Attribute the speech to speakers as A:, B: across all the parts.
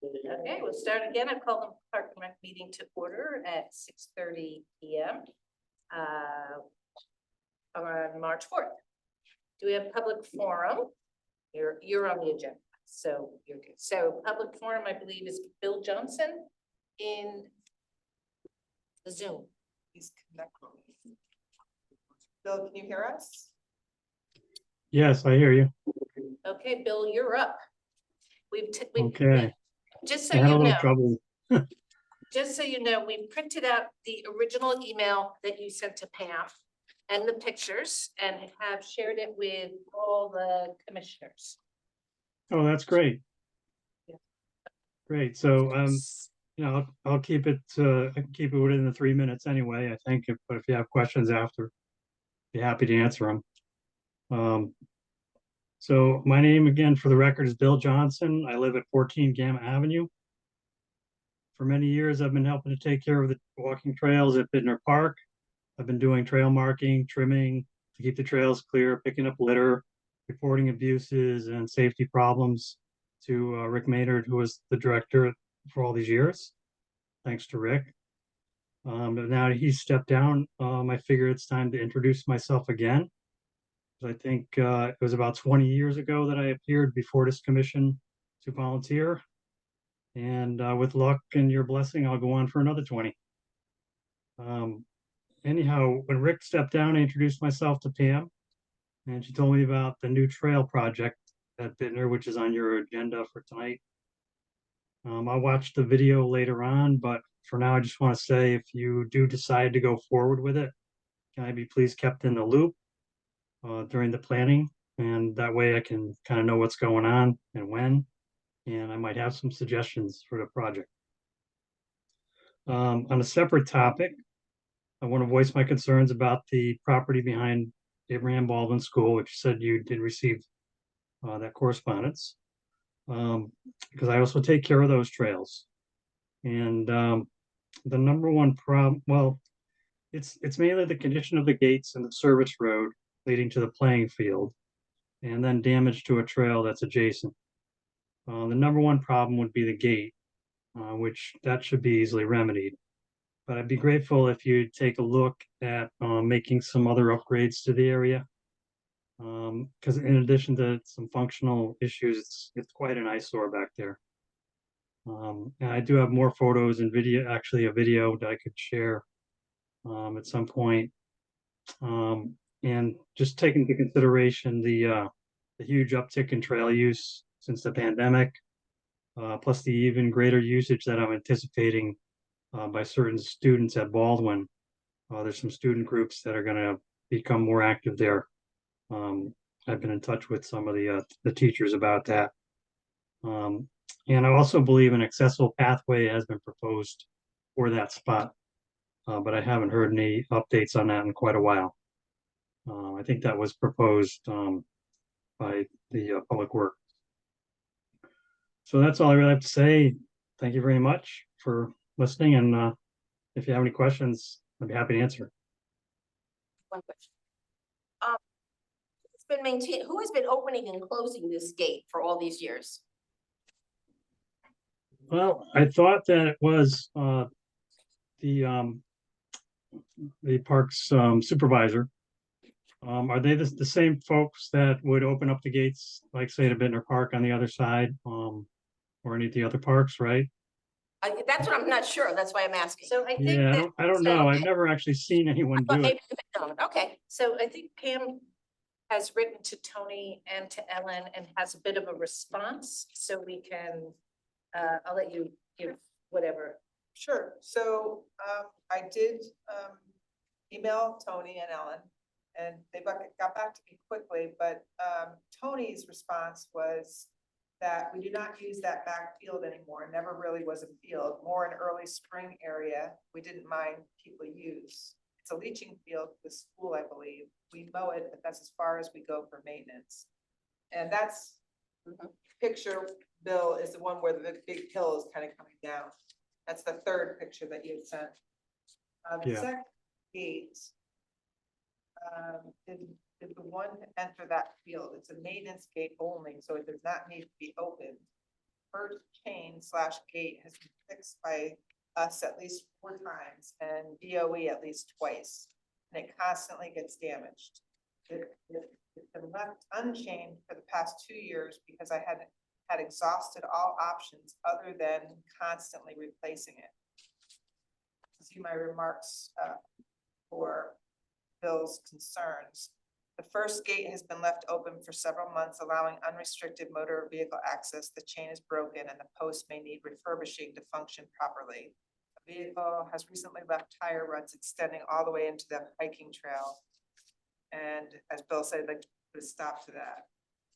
A: Okay, we'll start again. I call the Park and Rec meeting to order at 6:30 p.m. On March 4th. Do we have public forum? You're on the agenda, so you're good. So public forum, I believe, is Bill Johnson in the Zoom.
B: He's connected. Bill, can you hear us?
C: Yes, I hear you.
A: Okay, Bill, you're up.
C: Okay.
A: Just so
C: I had a
A: you
C: little
A: know,
C: trouble.
A: just so you know, we printed out the original email that you sent to Pam and the pictures and have shared it with all the commissioners.
C: Oh, that's great.
A: Yeah.
C: Great. So, I'll keep it, I can keep it within the 3 minutes anyway, I think, but if you have questions after, be happy to answer them. So my name again for the record is Bill Johnson. I live at 14 Gamma Avenue. For many years, I've been helping to take care of the walking trails at Bittner Park. I've been doing trail marking, trimming to keep the trails clear, picking up litter, reporting abuses and safety problems to Rick Maynard, who was the director for all these years. Thanks to Rick. But now he's stepped down. I figure it's time to introduce myself again. I think it was about 20 years ago that I appeared before this commission to volunteer. And with luck and your blessing, I'll go on for another 20. Anyhow, when Rick stepped down, I introduced myself to Pam, and she told me about the new trail project at Bittner, which is on your agenda for tonight. I'll watch the video later on, but for now, I just want to say if you do decide to go forward with it, can I be please kept in the loop during the planning? And that way I can kind of know what's going on and when, and I might have some suggestions for the project. On a separate topic, I want to voice my concerns about the property behind Abraham Baldwin School, which you said you did receive that correspondence. Because I also take care of those trails. And the number one problem, well, it's mainly the condition of the gates and the service road leading to the playing field, and then damage to a trail that's adjacent. The number one problem would be the gate, which that should be easily remedied. But I'd be grateful if you take a look at making some other upgrades to the area. Because in addition to some functional issues, it's quite an eyesore back there. And I do have more photos and video, actually a video that I could share at some point. And just take into consideration the huge uptick in trail use since the pandemic, plus the even greater usage that I'm anticipating by certain students at Baldwin. There's some student groups that are going to become more active there. I've been in touch with some of the teachers about that. And I also believe an accessible pathway has been proposed for that spot, but I haven't heard any updates on that in quite a while. I think that was proposed by the Public Works. So that's all I really have to say. Thank you very much for listening, and if you have any questions, I'd be happy to answer.
D: One question. It's been maintained, who has been opening and closing this gate for all these years?
C: Well, I thought that it was the park's supervisor. Are they the same folks that would open up the gates, like say to Bittner Park on the other side, or any of the other parks, right?
D: That's what I'm not sure. That's why I'm asking.
A: So I think
C: Yeah,
A: that,
C: I don't know. I've never actually seen anyone do it.
D: Maybe they don't. Okay.
A: so I think Pam has written to Tony and to Ellen and has a bit of a response, so we can, I'll let you give whatever.
B: Sure. So I did email Tony and Ellen, and they got back to me quickly, but Tony's response was that we do not use that back field anymore. Never really was a field, more an early spring area. We didn't mind people use. It's a leaching field for the school, I believe. We mow it, but that's as far as we go for maintenance. And that's picture, Bill, is the one where the big hill is kind of coming down. That's the third picture that you had sent. The second gate is the one to enter that field. It's a maintenance gate only, so it does not need to be opened. first chain / gate has been fixed by us at least 4 times and DOE at least twice. And it constantly gets damaged. It's been left unchained for the past 2 years because I had exhausted all options other than constantly replacing it. See my remarks for Bill's concerns. The first gate has been left open for several months, allowing unrestricted motor vehicle access. The chain is broken and the post may need refurbishing to function properly. The vehicle has recently left tire ruts extending all the way into the hiking trail. And as Bill said, I'd like to put a stop to that.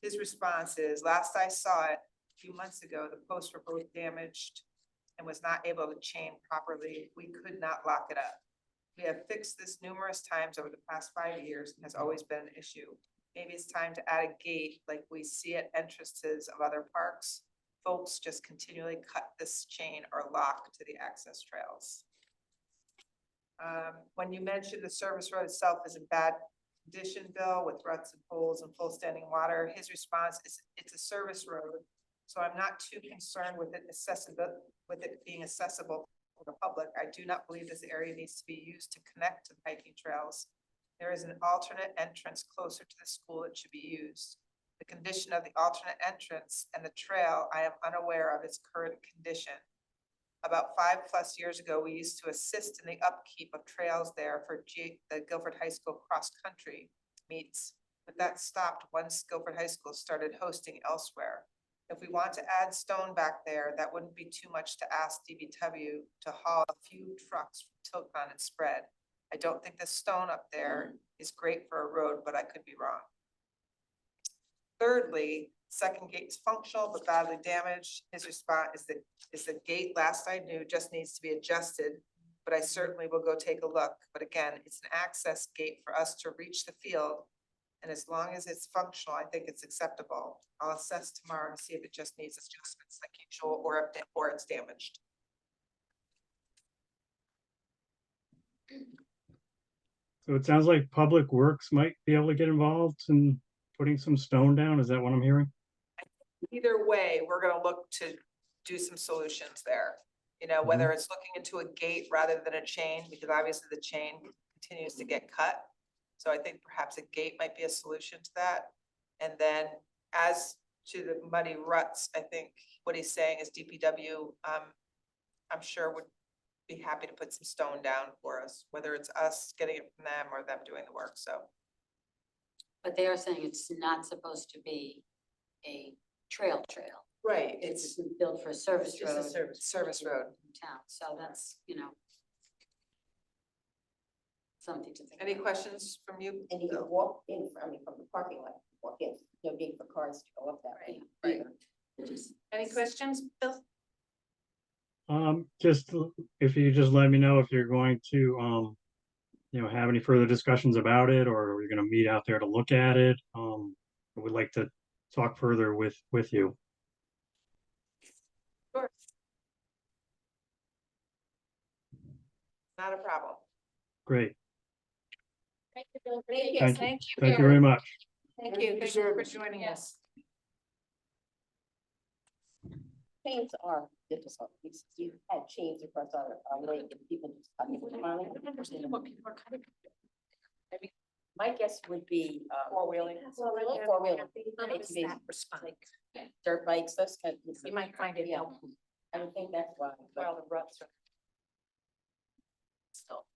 B: His response is, last I saw it a few months ago, the posts were both damaged and was not able to chain properly. We could not lock it up. We have fixed this numerous times over the past 5 years and has always been an issue. Maybe it's time to add a gate like we see at entrances of other parks. Folks just continually cut this chain or lock to the access trails. When you mentioned the service road itself is in bad condition, Bill, with ruts and holes and full standing water, his response is it's a service road. So I'm not too concerned with it being accessible for the public. I do not believe this area needs to be used to connect to the hiking trails. There is an alternate entrance closer to the school that should be used. The condition of the alternate entrance and the trail, I am unaware of its current condition. About 5+ years ago, we used to assist in the upkeep of trails there for the Guilford High School cross-country meets, but that stopped once Guilford High School started hosting elsewhere. If we want to add stone back there, that wouldn't be too much to ask DBW to haul a few trucks from Tilcon and spread. I don't think the stone up there is great for a road, but I could be wrong. Thirdly, second gate is functional but badly damaged. His response is the gate last I knew just needs to be adjusted, but I certainly will go take a look. But again, it's an access gate for us to reach the field. And as long as it's functional, I think it's acceptable. I'll assess tomorrow and see if it just needs adjustments like usual or it's damaged.
C: So it sounds like Public Works might be able to get involved in putting some stone down. Is that what I'm hearing?
B: Either way, we're gonna look to do some solutions there. You know, whether it's looking into a gate rather than a chain, because obviously the chain continues to get cut. So I think perhaps a gate might be a solution to that. And then as to the muddy ruts, I think what he's saying is DPW, I'm sure would be happy to put some stone down for us, whether it's us getting it from them or them doing the work, so.
E: But they are saying it's not supposed to be a trail.
B: Right,
E: It's built for a service
A: It's just a
E: road.
B: service road.
E: in Town, so that's, something to think.
B: Any
E: about.
B: questions from you?
D: And you can walk in, from the parking lot, walk in, no need for cars to go up that way.
B: Right.
D: either.
A: Any questions, Bill?
C: Just if you just let me know if you're going to, have any further discussions about it, or you're gonna meet out there to look at it. I would like to talk further with you.
B: Sure. Not a problem.
C: Great.
A: Thank you, Bill.
C: Thank you.
A: Thank you.
C: Thank you very much.
A: Thank you for joining us.
D: Chains are difficult. You've had chains across our lake and people just cutting them on it.
A: I don't understand what people are cutting.
D: My guess would be,
B: Four-wheeling.
D: Four-wheeling.
A: It's that response.
D: dirt bikes, those kind of.
A: You might find it
D: Yeah.
A: helpful.
D: I would think that's why.
A: Well, the ruts are. Still.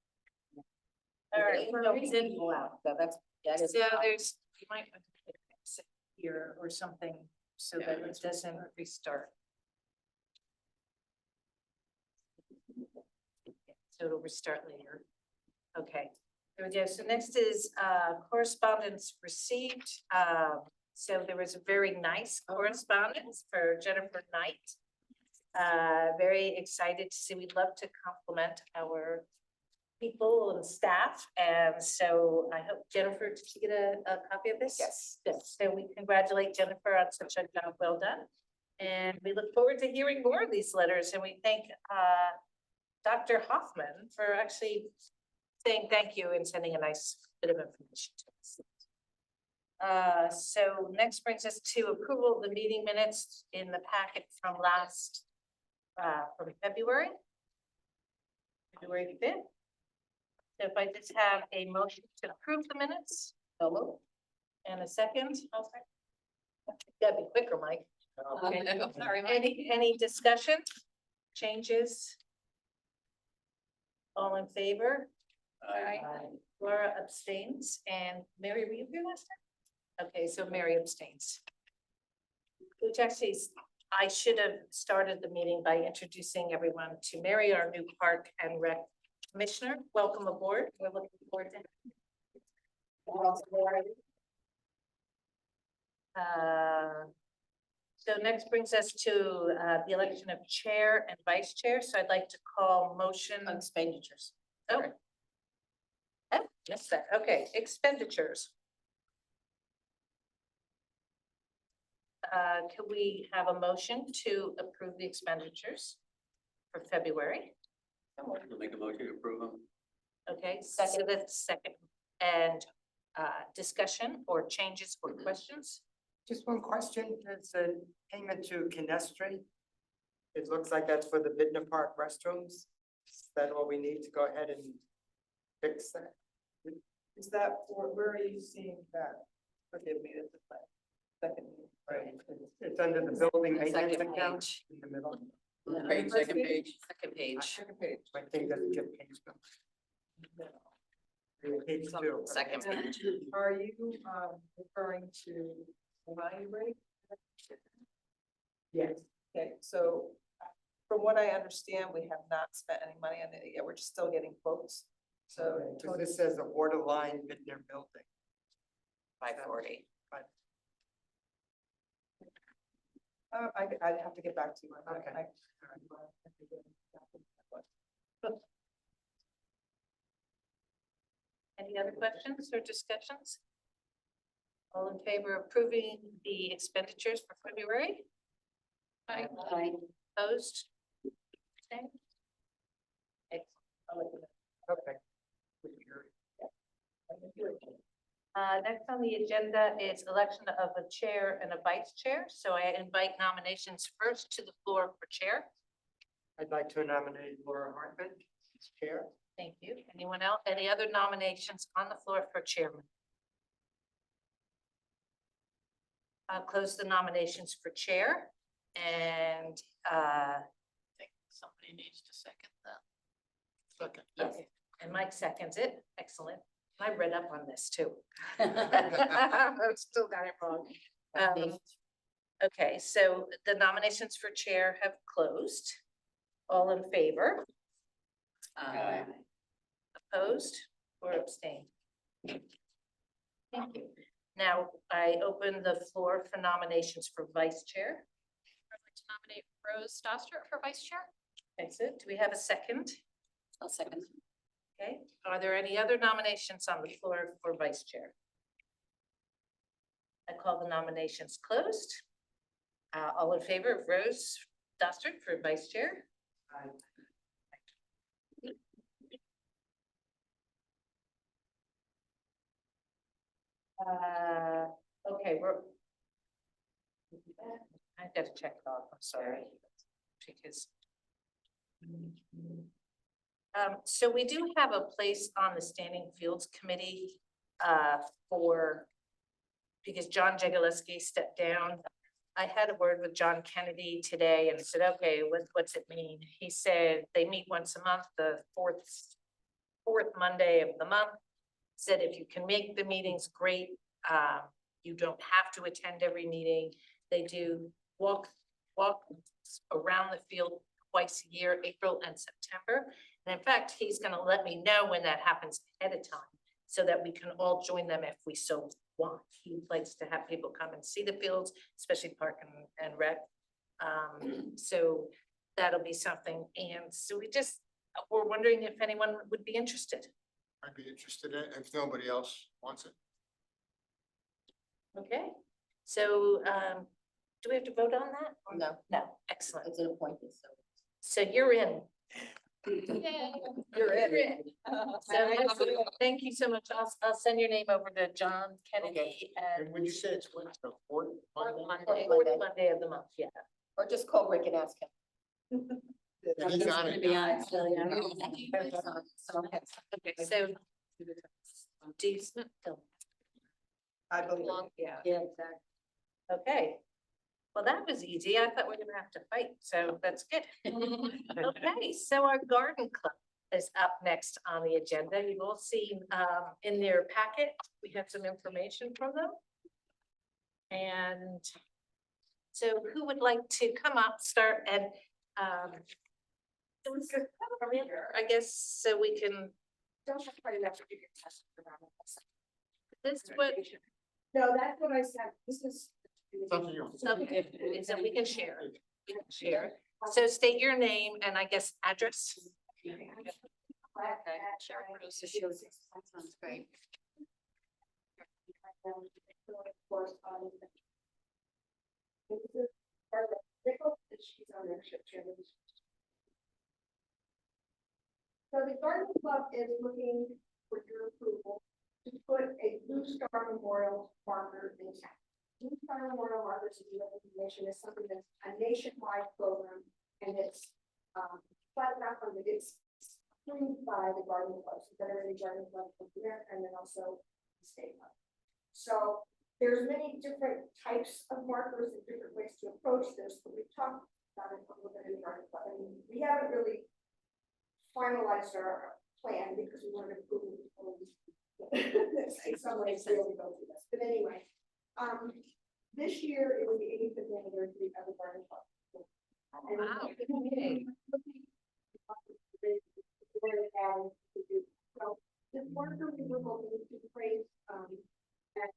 D: All
A: All
D: right.
A: right.
D: People out, so that is.
A: So there's, you might want to sit here or something so that it doesn't restart. So it'll restart later. Okay, there we go. So next is correspondence received. So there was a very nice correspondence for Jennifer Knight. Very excited to see. We'd love to compliment our people and staff. And so I hope, Jennifer, did you get a copy of this?
B: Yes.
A: Yes. So we congratulate Jennifer on such a job well done. And we look forward to hearing more of these letters. And we thank Dr. Hoffman for actually saying thank you and sending a nice bit of information to us. So next brings us to approval of the meeting minutes in the packet from from February. February 5th. So if I just have a motion to approve the minutes. So moved. And a second. Gotta be quicker, Mike.
E: Okay, sorry, Mike.
A: Any discussion, changes? All in favor?
E: Aye.
A: Laura abstains, and Mary, were you here last time? Okay, so Mary abstains. Which actually, I should have started the meeting by introducing everyone to Mary, our new Park and Rec Commissioner. Welcome aboard. We're looking forward to. So next brings us to the election of chair and vice chair. So I'd like to call motion.
D: Expenditures.
A: Oh. Oh, missed that. Okay, expenditures. Can we have a motion to approve the expenditures for February?
F: I'll make a motion to approve them.
A: Okay, so that's second. And discussion or changes or questions?
G: Just one question, is the payment to Canestri? It looks like that's for the Bittner Park restrooms. Is that all we need to go ahead and fix that?
B: Is that for, where are you seeing that? Forgive me, it's the second.
G: Right, it's under the building
E: The
G: maintenance
E: second
G: account
E: page.
G: in the middle.
E: Page,
B: second page.
E: Second page.
B: Second page.
G: My thing doesn't get paged up. Page two.
E: Second page.
B: Are you referring to the library?
G: Yes.
B: Okay, so from what I understand, we have not spent any money on it yet. We're just still getting quotes. So
G: So this says the water line Bittner building.
E: 540.
B: I'd have to get back to you. on that.
G: Okay.
A: Any other questions or discussions? All in favor of approving the expenditures for February? Aye. Opposed? Abstained? Excellent. I'll let you know.
G: Okay.
A: Next on the agenda is election of a chair and a vice chair. So I invite nominations first to the floor for chair.
G: I'd like to nominate Laura Hartman as chair.
A: Thank you. Anyone else? Any other nominations on the floor for chairman? I'll close the nominations for chair and I think somebody needs to second that. Second. Yes, and Mike seconds it. Excellent. I read up on this too. I've still got it wrong. Okay, so the nominations for chair have closed. All in favor? Opposed or abstained? Thank you. Now I open the floor for nominations for vice chair.
H: I'd like to nominate Rose Dostert for vice chair.
A: That's it. Do we have a second?
E: I'll second.
A: Okay, are there any other nominations on the floor for vice chair? I call the nominations closed. All in favor of Rose Dostert for vice chair? Okay, I gotta check it off, I'm sorry. Because. So we do have a place on the Standing Fields Committee, because John Jagielski stepped down. I had a word with John Kennedy today and said, okay, what's it mean? He said they meet once a month, the fourth Monday of the month. Said if you can make the meetings, great. You don't have to attend every meeting. They do walk around the field twice a year, April and September. And in fact, he's gonna let me know when that happens ahead of time so that we can all join them if we so want. He likes to have people come and see the fields, especially Park and Rec. So that'll be something. And so we're wondering if anyone would be interested.
I: I'd be interested in it if nobody else wants it.
A: Okay, so do we have to vote on that?
D: No,
A: No, excellent.
D: it's an appointment, so.
A: So you're in. You're in. So, thank you so much. I'll send your name over to John Kennedy
I: And
A: and
I: when you say it's when, the fourth Monday?
A: Monday,
D: Monday.
A: Monday of the month, yeah.
D: Or just call Rick and ask him.
I: And he's on it.
E: Be on, so, yeah.
A: Okay, so do you,
B: I believe.
A: yeah,
E: Yeah, exactly.
A: okay. Well, that was easy. I thought we were gonna have to fight, so that's good. Okay, so our garden club is up next on the agenda. You've all seen in their packet, we have some information from them. And so who would like to come up, start and I guess so we can. This is what,
D: No, that's what I said. This is.
I: Something you.
A: so we can share. We can share. So state your name and I guess address.
E: Okay, sure. So she was- that sounds great.
D: So the garden club is looking for your approval to put a Blue Star Memorial marker in town. Blue Star Memorial Markers, if you have information, is something that's a nationwide program, and it's, but not from it's approved by the garden club, so Federated Garden Club of America, and then also the state level. So there's many different types of markers and different ways to approach this, but we've talked about it a little bit in the garden club, and we haven't really finalized our plan because we wanted to prove it. In some ways, we only go through this, but anyway, this year it was the 85th anniversary of the garden club. And
A: Wow.
D: okay. So this marker we were hoping to praise, at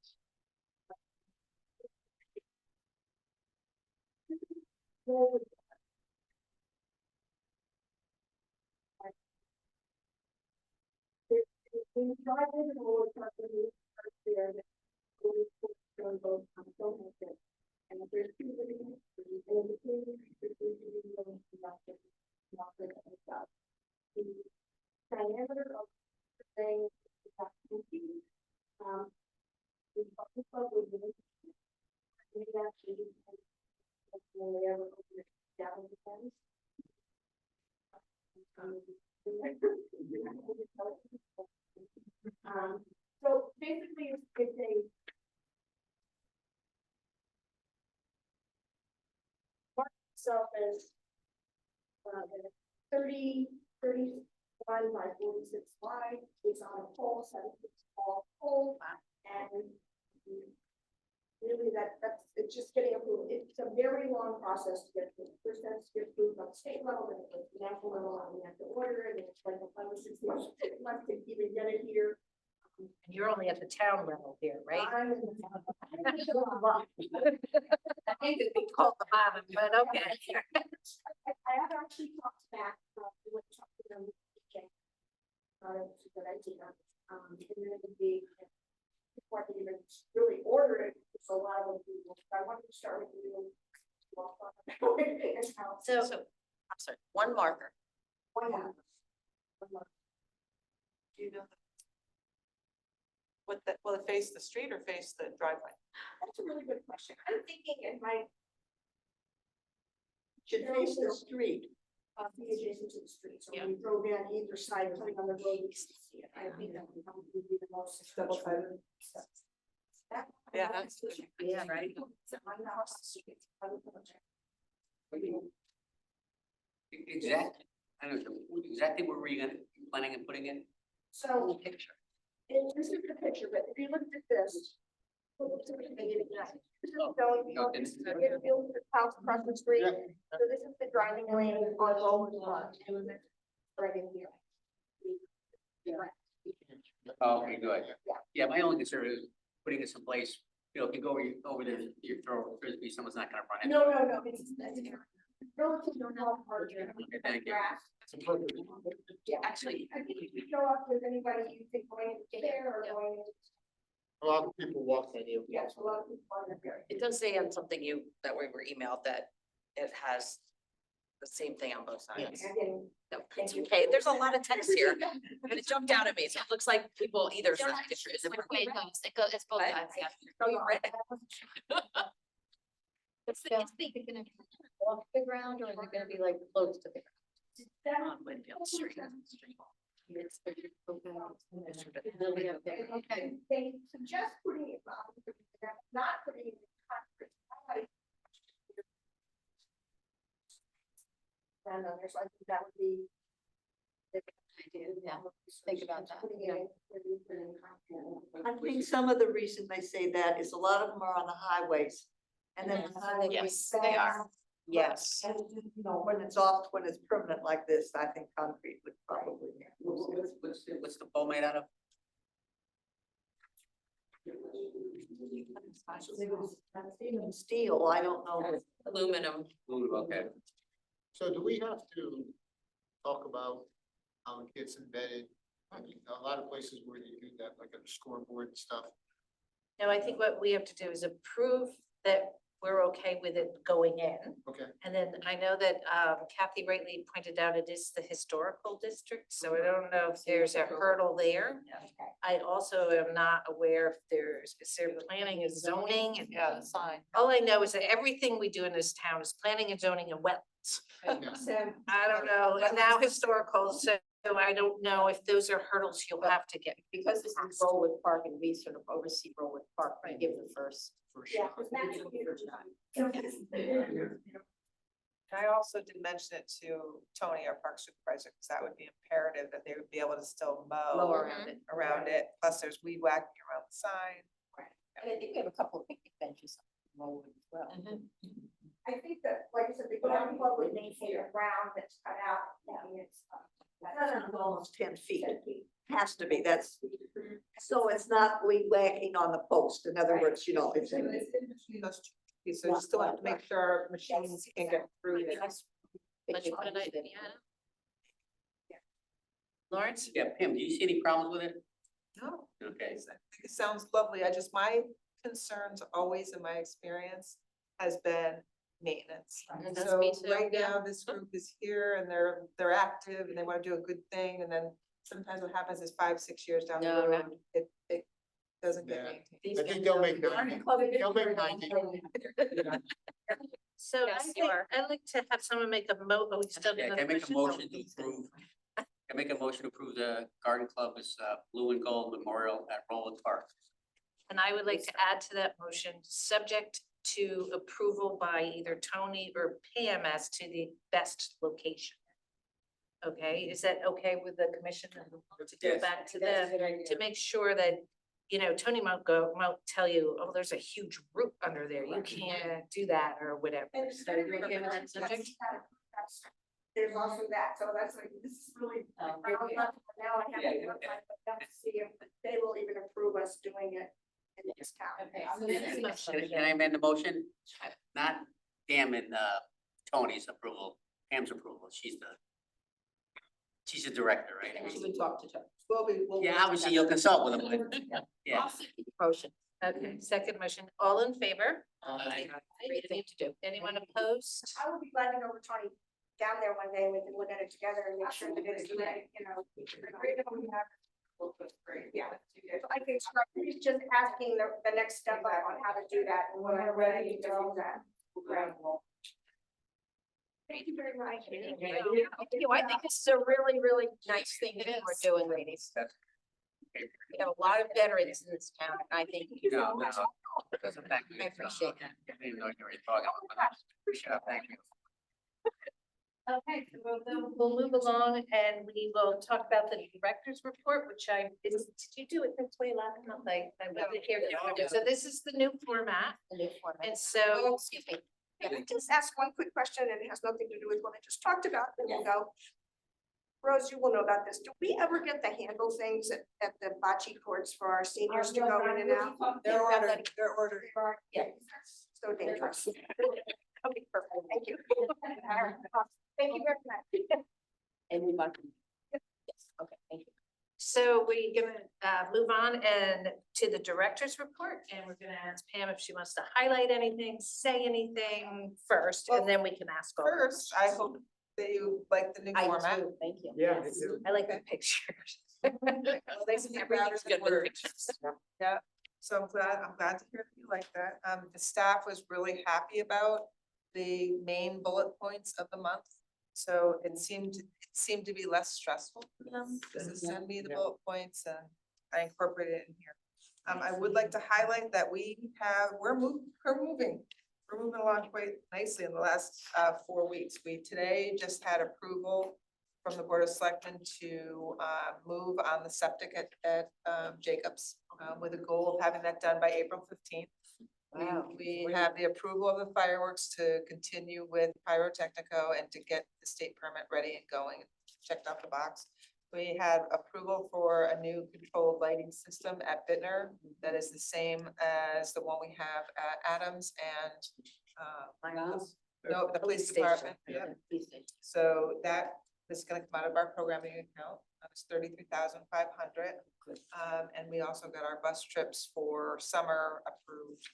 D: when you drive into the road, there, and there's two living spaces, and between the diameter of the thing is about 2 feet. The buffer club would be maybe actually when they ever open it down the fence. So basically it's a mark itself as 31 by 46 wide. It's on a pole, 7 feet tall pole, and really it's just getting approved. It's a very long process to get approved. First has to get approved on the state level, then it goes to the national level, and we have to order it, and it's like 5 or 6 months to even get it here.
A: And you're only at the town level here, right?
D: I
A: I think it'd be called the bottom, but okay.
D: have actually talked back, we went to talk to them. It's a good idea. And then it would be, before they even really order it, it's a lot of people. I wanted to start with you.
A: So,
E: I'm sorry, one marker.
D: Why not?
B: Do you know? Will it face the street or face the driveway?
D: That's a really good question. I'm thinking it might
G: Should face the street.
D: be adjacent to the street, so
A: Yeah.
D: when you drove in either side, coming on the road, you can see it. I think that would probably be the most.
B: Double-sided.
D: That-
B: Yeah, that's-
A: yeah, right.
D: So I'm not across the street. I would go check.
F: Exactly. I don't know, exactly where were you planning on putting it?
D: So,
E: Picture.
D: and this is the picture, but if you look at this. This is the house across the street, so this is the driving lane on Roland Park. Right in here.
F: Oh, okay, good.
D: Yeah.
F: Yeah, my only concern is putting it someplace, if you go over there, you throw a frisbee, someone's not gonna run it.
D: No, it's relatively small part here.
F: Okay, thank you.
D: Grass. Yeah, actually, I think if you show up with anybody you think going there or going,
I: A lot of people walk that area.
D: yes, a lot of people are there.
J: It does say on something that we were emailed that it has the same thing on both sides.
D: I didn't.
J: No,
D: Thank
J: it's
D: you.
J: okay, there's a lot of text here, and it jumped out at me, so it looks like people either side.
H: Which way it goes, it's both
J: What?
H: sides, yeah.
J: Oh, you read it?
H: Is it gonna be off the ground or is it gonna be like close to the ground? On Winfield Street. It's- Okay.
D: They suggest putting it on, not putting it in concrete. And others, I think that would be.
E: Yeah, think about that,
D: Putting it
E: yeah.
D: in- putting it in concrete.
K: I think some of the reason they say that is a lot of them are on the highways. And then the highway
J: Yes,
K: gets
J: they
K: fast,
J: are. Yes.
K: And, you know, when it's off, when it's permanent like this, I think concrete would probably. make more sense.
F: What's the pole made out of?
K: Even steel, I don't know.
J: Aluminum.
F: Okay.
I: So do we have to talk about how it gets embedded? I mean, a lot of places where you do that, like a scoreboard and stuff.
A: No, I think what we have to do is approve that we're okay with it going in.
I: Okay,
A: And then I know that Kathy rightly pointed out it is the historical district, so I don't know if there's a hurdle there. I also am not aware if there's, is there planning and zoning? And
J: Yeah, the sign.
A: all I know is that everything we do in this town is planning and zoning and wetlands.
I: yeah.
D: So.
A: I don't know, and now historical, so I don't know if those are hurdles you'll have to get.
J: Because this is Rollwood Park and we sort of oversee Rollwood Park, we give the first.
I: For
D: Yeah,
I: sure.
D: 'cause that's.
B: I also did mention it to Tony, our park supervisor, because that would be imperative that they would be able to still
J: Mow
B: mow
J: around it.
B: around it. Plus there's weed whacking around the sign.
J: And I think we have a couple of picnic benches on Rollwood as well.
D: I think that, like I said, the garden club would maintain a ground that's cut out, I mean, it's.
K: Almost 10 feet, has to be, that's, so it's not weed whacking on the post, in other words, you know, it's.
B: It's in between those two trees, so you still have to make sure machines can get through there.
H: But you put it, yeah.
A: Lawrence?
F: Yeah, Pam, do you see any problems with it?
B: No,
F: Okay.
B: it sounds lovely. My concerns always in my experience has been maintenance.
H: And that's
B: So
H: me too,
B: right
H: yeah.
B: now, this group is here and they're active and they want to do a good thing, and then sometimes what happens is 5-6 years down the
J: No, no.
B: road, it doesn't get
I: Yeah.
B: maintained.
I: I think they'll make 90. They'll make 90.
A: So I
H: Yes, you
A: think,
H: are.
A: I'd like to have someone make a oh, we still
F: Yeah,
A: have
F: can I make a
A: another
F: motion to approve? Can I make a motion to approve the garden club as blue and gold memorial at Rollwood Park?
A: And I would like to add to that motion, subject to approval by either Tony or Pam as to the best location. Okay, is that okay with the commission to go
F: Yes.
A: back to them to make sure that, you know, Tony might tell you, oh, there's a huge root under there, you can't do that or whatever.
D: And
A: So you okay with that subject?
D: There's also that, so that's like, this is really. Now I have to look at them to see if they will even approve us doing it in this town.
F: Can I amend the motion? Not damning Tony's approval, Pam's approval, she's the director, right?
J: We talk to Chuck.
B: We'll
F: Yeah, obviously you'll consult with him, but yeah.
J: Motion.
A: Okay, second motion, all in favor?
F: Aye.
A: What do you need to do? Anyone opposed?
D: I would be glad to go with Tony down there one day, we can look at it together and make sure that it's right, you know. Yeah. So I think he's just asking the next step up on how to do that, and when we're ready to do that. Thank you very much.
J: Thank you. I think this is a really, really nice thing that we're doing, ladies. We have a lot of veterans in this town, and I think.
F: No, no. Thank you.
J: I appreciate that.
F: I didn't know you were talking about that. Thank you.
A: Okay, so we'll move along and we will talk about the director's report, which did you do it this way last month? I wasn't here. So this is the new format.
J: The new format.
A: And so,
J: Oh, excuse me.
D: Can I just ask one quick question, and it has nothing to do with what I just talked about, then we'll go. Rose, you will know about this. Do we ever get the handle things at the bocce courts for our seniors to go in and out?
B: They're ordered, they're ordered.
D: Yeah. So dangerous. Okay, perfect. Thank you. Thank you very much.
J: And we want. Yes, okay, thank you.
A: so we're gonna move on and to the director's report, and we're gonna ask Pam if she wants to highlight anything, say anything first, and then we can ask all. the
B: First, I
A: questions.
B: hope that you like the new
J: I
B: format.
J: do, thank you.
G: Yeah, me
J: Yes.
G: too.
A: I like the pictures.
B: Well, they speak louder
A: Everything's
B: than
A: good with
B: words.
A: pictures.
B: Yeah, so I'm glad to hear that you like that. The staff was really happy about the main bullet points of the month. So it seemed to be less stressful for them, just to send me the
G: Yeah.
B: bullet points and I incorporated it in here. I would like to highlight that we're moving along quite nicely in the last 4 weeks. We today just had approval from the Board of Selectmen to move on the septic at Jacobs with a goal of having that done by April 15th.
J: Wow.
B: We have the approval of the fireworks to continue with pyrotechnico and to get the state permit ready and going, checked off the box. We had approval for a new controlled lighting system at Bittner that is the same as the one we have at Adams and no, the police department. Yep. So that is gonna come out of our programming account. It's 33,500. And we also got our bus trips for summer approved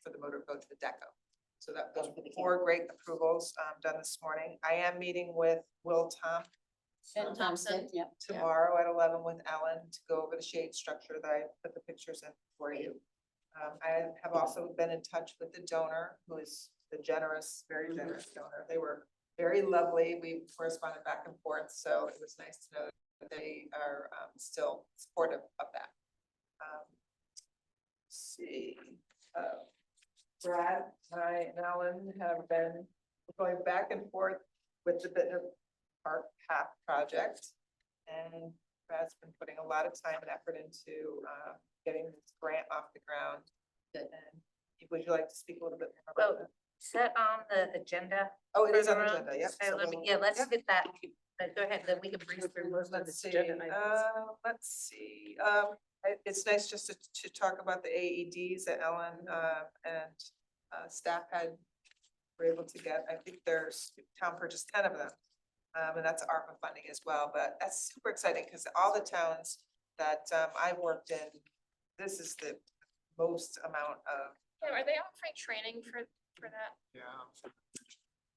B: for the motor boat to the DECO. So that those were 4 great approvals done this morning. I am meeting with Will
E: Thompson, yep.
B: tomorrow at 11 with Ellen to go over the shade structure that I put the pictures in for you. I have also been in touch with the donor, who is the generous, very generous donor. They were very lovely. We corresponded back and forth, so it was nice to know that they are still supportive of that. Let's see, Brad, I and Ellen have been going back and forth with the Bittner Park Path project. And Brad's been putting a lot of time and effort into getting this grant off the ground. And would you like to speak a little bit more about that?
A: Is that on the agenda?
B: Oh, it is on the
A: further on?
B: agenda, yep.
A: So
B: So
A: let me,
B: we'll-
A: yeah, let's
B: yep.
A: hit that. Go ahead, then we can breeze through most of
B: Let's
A: this
B: see,
A: agenda. items.
B: let's see, it's nice just to talk about the AEDs that Ellen and staff were able to get. I think there's town purchased 10 of them. And that's ARPA funding as well, but that's super exciting because all the towns that I've worked in, this is the most amount of.
H: Yeah, are they offering training for that?
I: Yeah.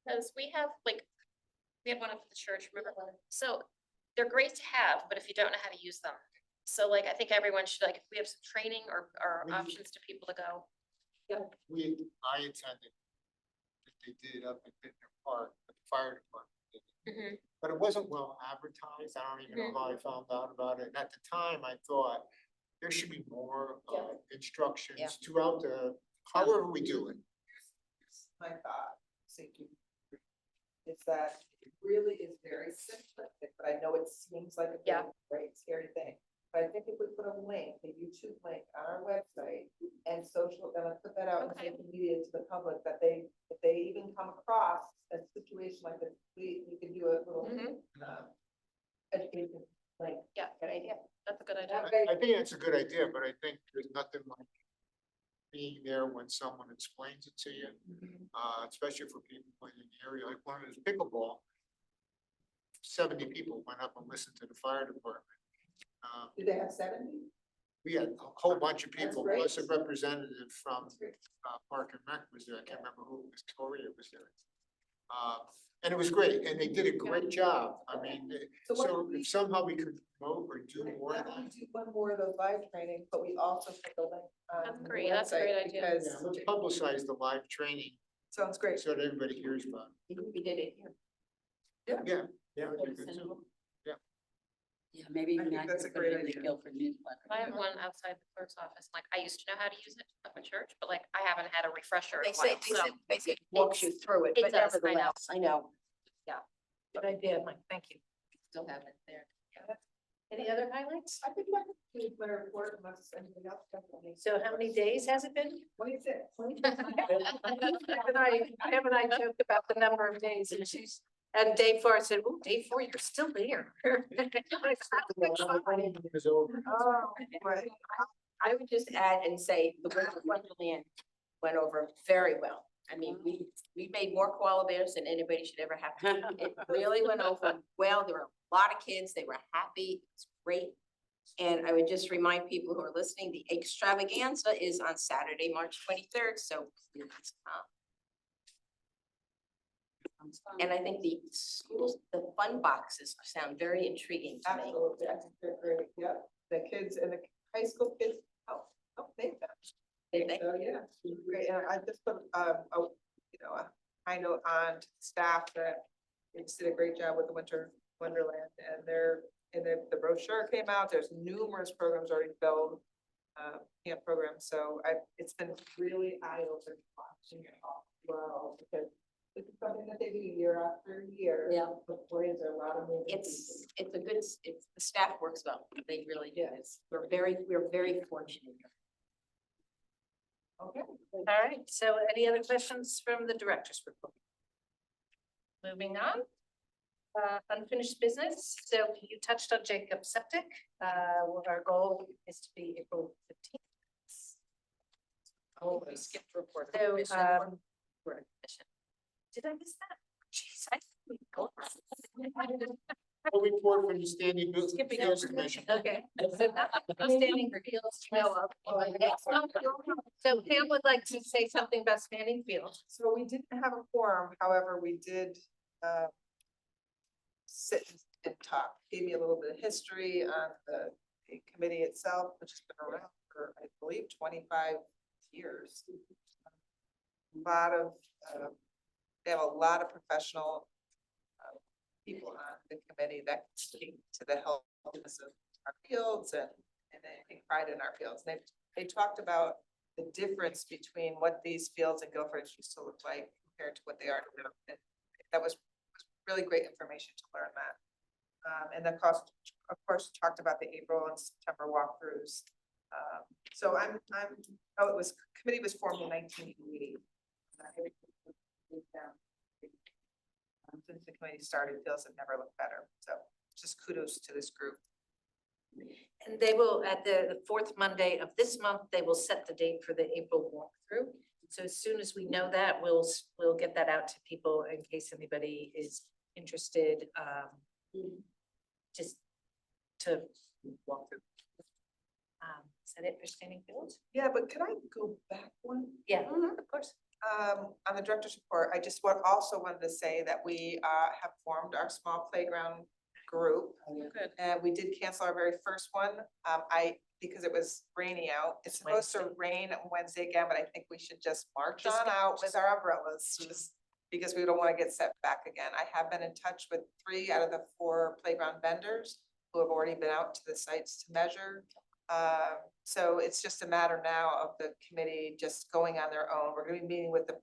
H: Because we have one up at the church, remember? So they're great to have, but if you don't know how to use them. So like, I think everyone should if we have some training or
I: We-
H: options to people to go.
I: I attended that they did up at Bittner Park, at the fire department.
H: Mhm.
I: But it wasn't well advertised. I don't even know how I found out about it. And at the time, I thought there should be more
J: Yeah.
I: instructions throughout however we do it.
B: My thought, is that it really is very simplistic, but I know it seems like a
H: Yeah.
B: great scary thing. But I think if we put a link, a YouTube link on our website and social, and I put that out in
H: Okay.
B: social media to the public, that if they even come across a situation like this, we can do a little education, like.
H: Yeah, good idea. That's a good idea.
I: I think it's a good idea, but I think there's nothing like being there when someone explains it to you, especially for people playing in the area, like one of those pickleball. 70 people went up and listened to the fire department.
B: Do they have 70?
I: We had a whole bunch of people,
B: great.
I: plus a representative from
B: That's great.
I: Park and Rec was there. I can't remember who, Victoria was there. And it was great, and they did a great job. I mean,
B: So why
I: so
B: don't we-
I: if somehow we could promote or do more
B: Why
I: of
B: don't we
I: that.
B: do one more of those live trainings, but we also put the link on
H: That's
B: the
H: great. That's a great
B: website
H: idea.
B: because
I: Yeah, let's publicize the live training
B: sounds great.
I: so that everybody hears about
J: We did it here.
I: it. Yeah, yeah, that'd be good too.
E: Yeah, maybe
B: I
E: even
B: think
E: I
B: that's
E: could
B: a
E: put
B: great
E: it in the
B: idea.
E: Guilford newsletter.
H: I have one outside the clerk's office. I used to know how to use it up at church, but I haven't had a refresher in
J: They
H: a
J: say,
H: while, so.
J: basically walks you through it,
H: it
J: but
H: does, I know.
J: nevertheless, I know.
A: Good idea, Mike, thank you.
E: Still have it there.
A: Any other highlights?
B: I think that concludes my report unless anybody else has any.
A: So how many days has it been?
B: 26.
A: Pam and I joked about the number of days and day 4, I said, oh, day 4, you're still there.
I: It's over.
B: Oh, right.
J: I would just add and say the Winter Wonderland went over very well. I mean, we made more koala bears than anybody should ever have. It really went over well. There were a lot of kids. They were happy. It's great. And I would just remind people who are listening, the extravaganza is on Saturday, March 23rd, so please come.
E: Sounds fun.
J: And I think the schools, the fun boxes sound very intriguing to me.
B: Absolutely, I think they're great, yep, the kids and the high school kids, they've done.
J: Did they?
B: So, yeah, great, and I just put, a high note on to the staff that they just did a great job with the Winter Wonderland, and the brochure came out, there's numerous programs already built, camp programs, so it's been really eye-opening watching it all, well, because it's something that they do year after year.
E: Yeah.
B: But boy, is there a lot of moving
J: It's
B: pieces.
J: a good, the staff works well. They really do.
B: Yes.
J: We're very fortunate.
B: Okay.
A: All right, so any other questions from the director's report? Moving on. Unfinished business, so you touched on Jacob Septic, what our goal is to be April 15th.
J: Oh, we skipped report.
A: So,
J: Commission.
A: Did I miss that? Jeez, I.
I: We'll report from the standing bill.
A: Skipping
I: Bills
A: over.
I: Commission.
A: Okay. So no standing for fields to know of. So Pam would like to say something about standing fields.
B: So we didn't have a forum, however, we did, sit and talk, gave me a little bit of history on the committee itself, which has been around for, I believe, 25 years. A lot of, they have a lot of professional people on the committee that speak to the healthiness of our fields and they take pride in our fields. And they talked about the difference between what these fields in Guilford used to look like compared to what they are now. And that was really great information to learn that. And the cost, of course, talked about the April and September walkthroughs. So committee was formed in 1980. Since the committee started, fields have never looked better. So just kudos to this group.
A: And they will, at the fourth Monday of this month, they will set the date for the April walkthrough. So as soon as we know that, we'll get that out to people in case anybody is interested, just to walk through. Is that it for standing fields?
B: Yeah, but can I go back one?
A: Yeah, of course.
B: On the director's report, I just also wanted to say that we have formed our small playground group.
A: Good.
B: And we did cancel our very first one, because it was rainy out. It's supposed to rain on Wednesday again, but I think we should just march on out with our umbrellas, just because we don't want to get set back again. I have been in touch with 3 out of the 4 playground vendors who have already been out to the sites to measure. So it's just a matter now of the committee just going on their own. We're gonna be meeting with the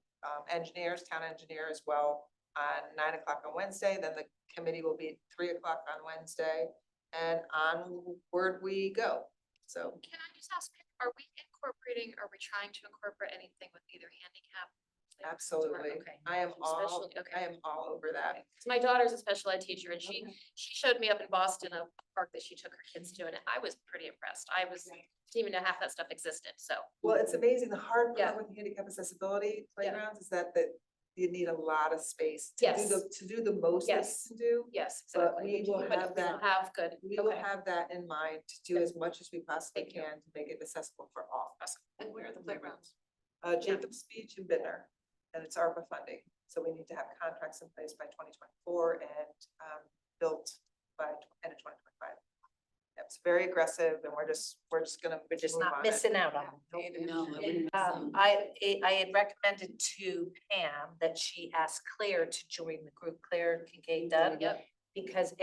B: engineers, town engineer as well on 9 o'clock on Wednesday. Then the committee will be at 3 o'clock on Wednesday and onward we go. So
H: Can I just ask, are we incorporating, are we trying to incorporate anything with either handicap?
B: absolutely,
H: Okay.
B: I am all
H: Especially-
B: over that.
H: So my daughter's a special ed teacher and she showed me up in Boston a park that she took her kids to and I was pretty impressed. Didn't even know half that stuff existed, so.
B: Well, it's amazing. The hard
H: Yeah.
B: part with handicap accessibility playgrounds is that you need a lot of space
H: Yes.
B: to do the most that
H: Yes.
B: you can do.
H: Yes,
B: But
H: exactly.
B: we will
H: But
B: have that.
H: Have, good.
B: We will
H: Okay.
B: have that in mind to do as much as we possibly
H: Thank you.
B: can to make it accessible for all.
H: And where are the playgrounds?
B: Jacob's Beach and Bittner, and it's ARPA funding. So we need to have contracts in place by 2024 and built by end of 2025. It's very aggressive and we're just gonna.
A: We're just
B: move
A: not
B: on it.
A: missing out on it.
E: No, I wouldn't miss them.
A: I had recommended to Pam that she ask Claire to join the group, Claire Kincaid Dunn.
H: Yep.
A: Because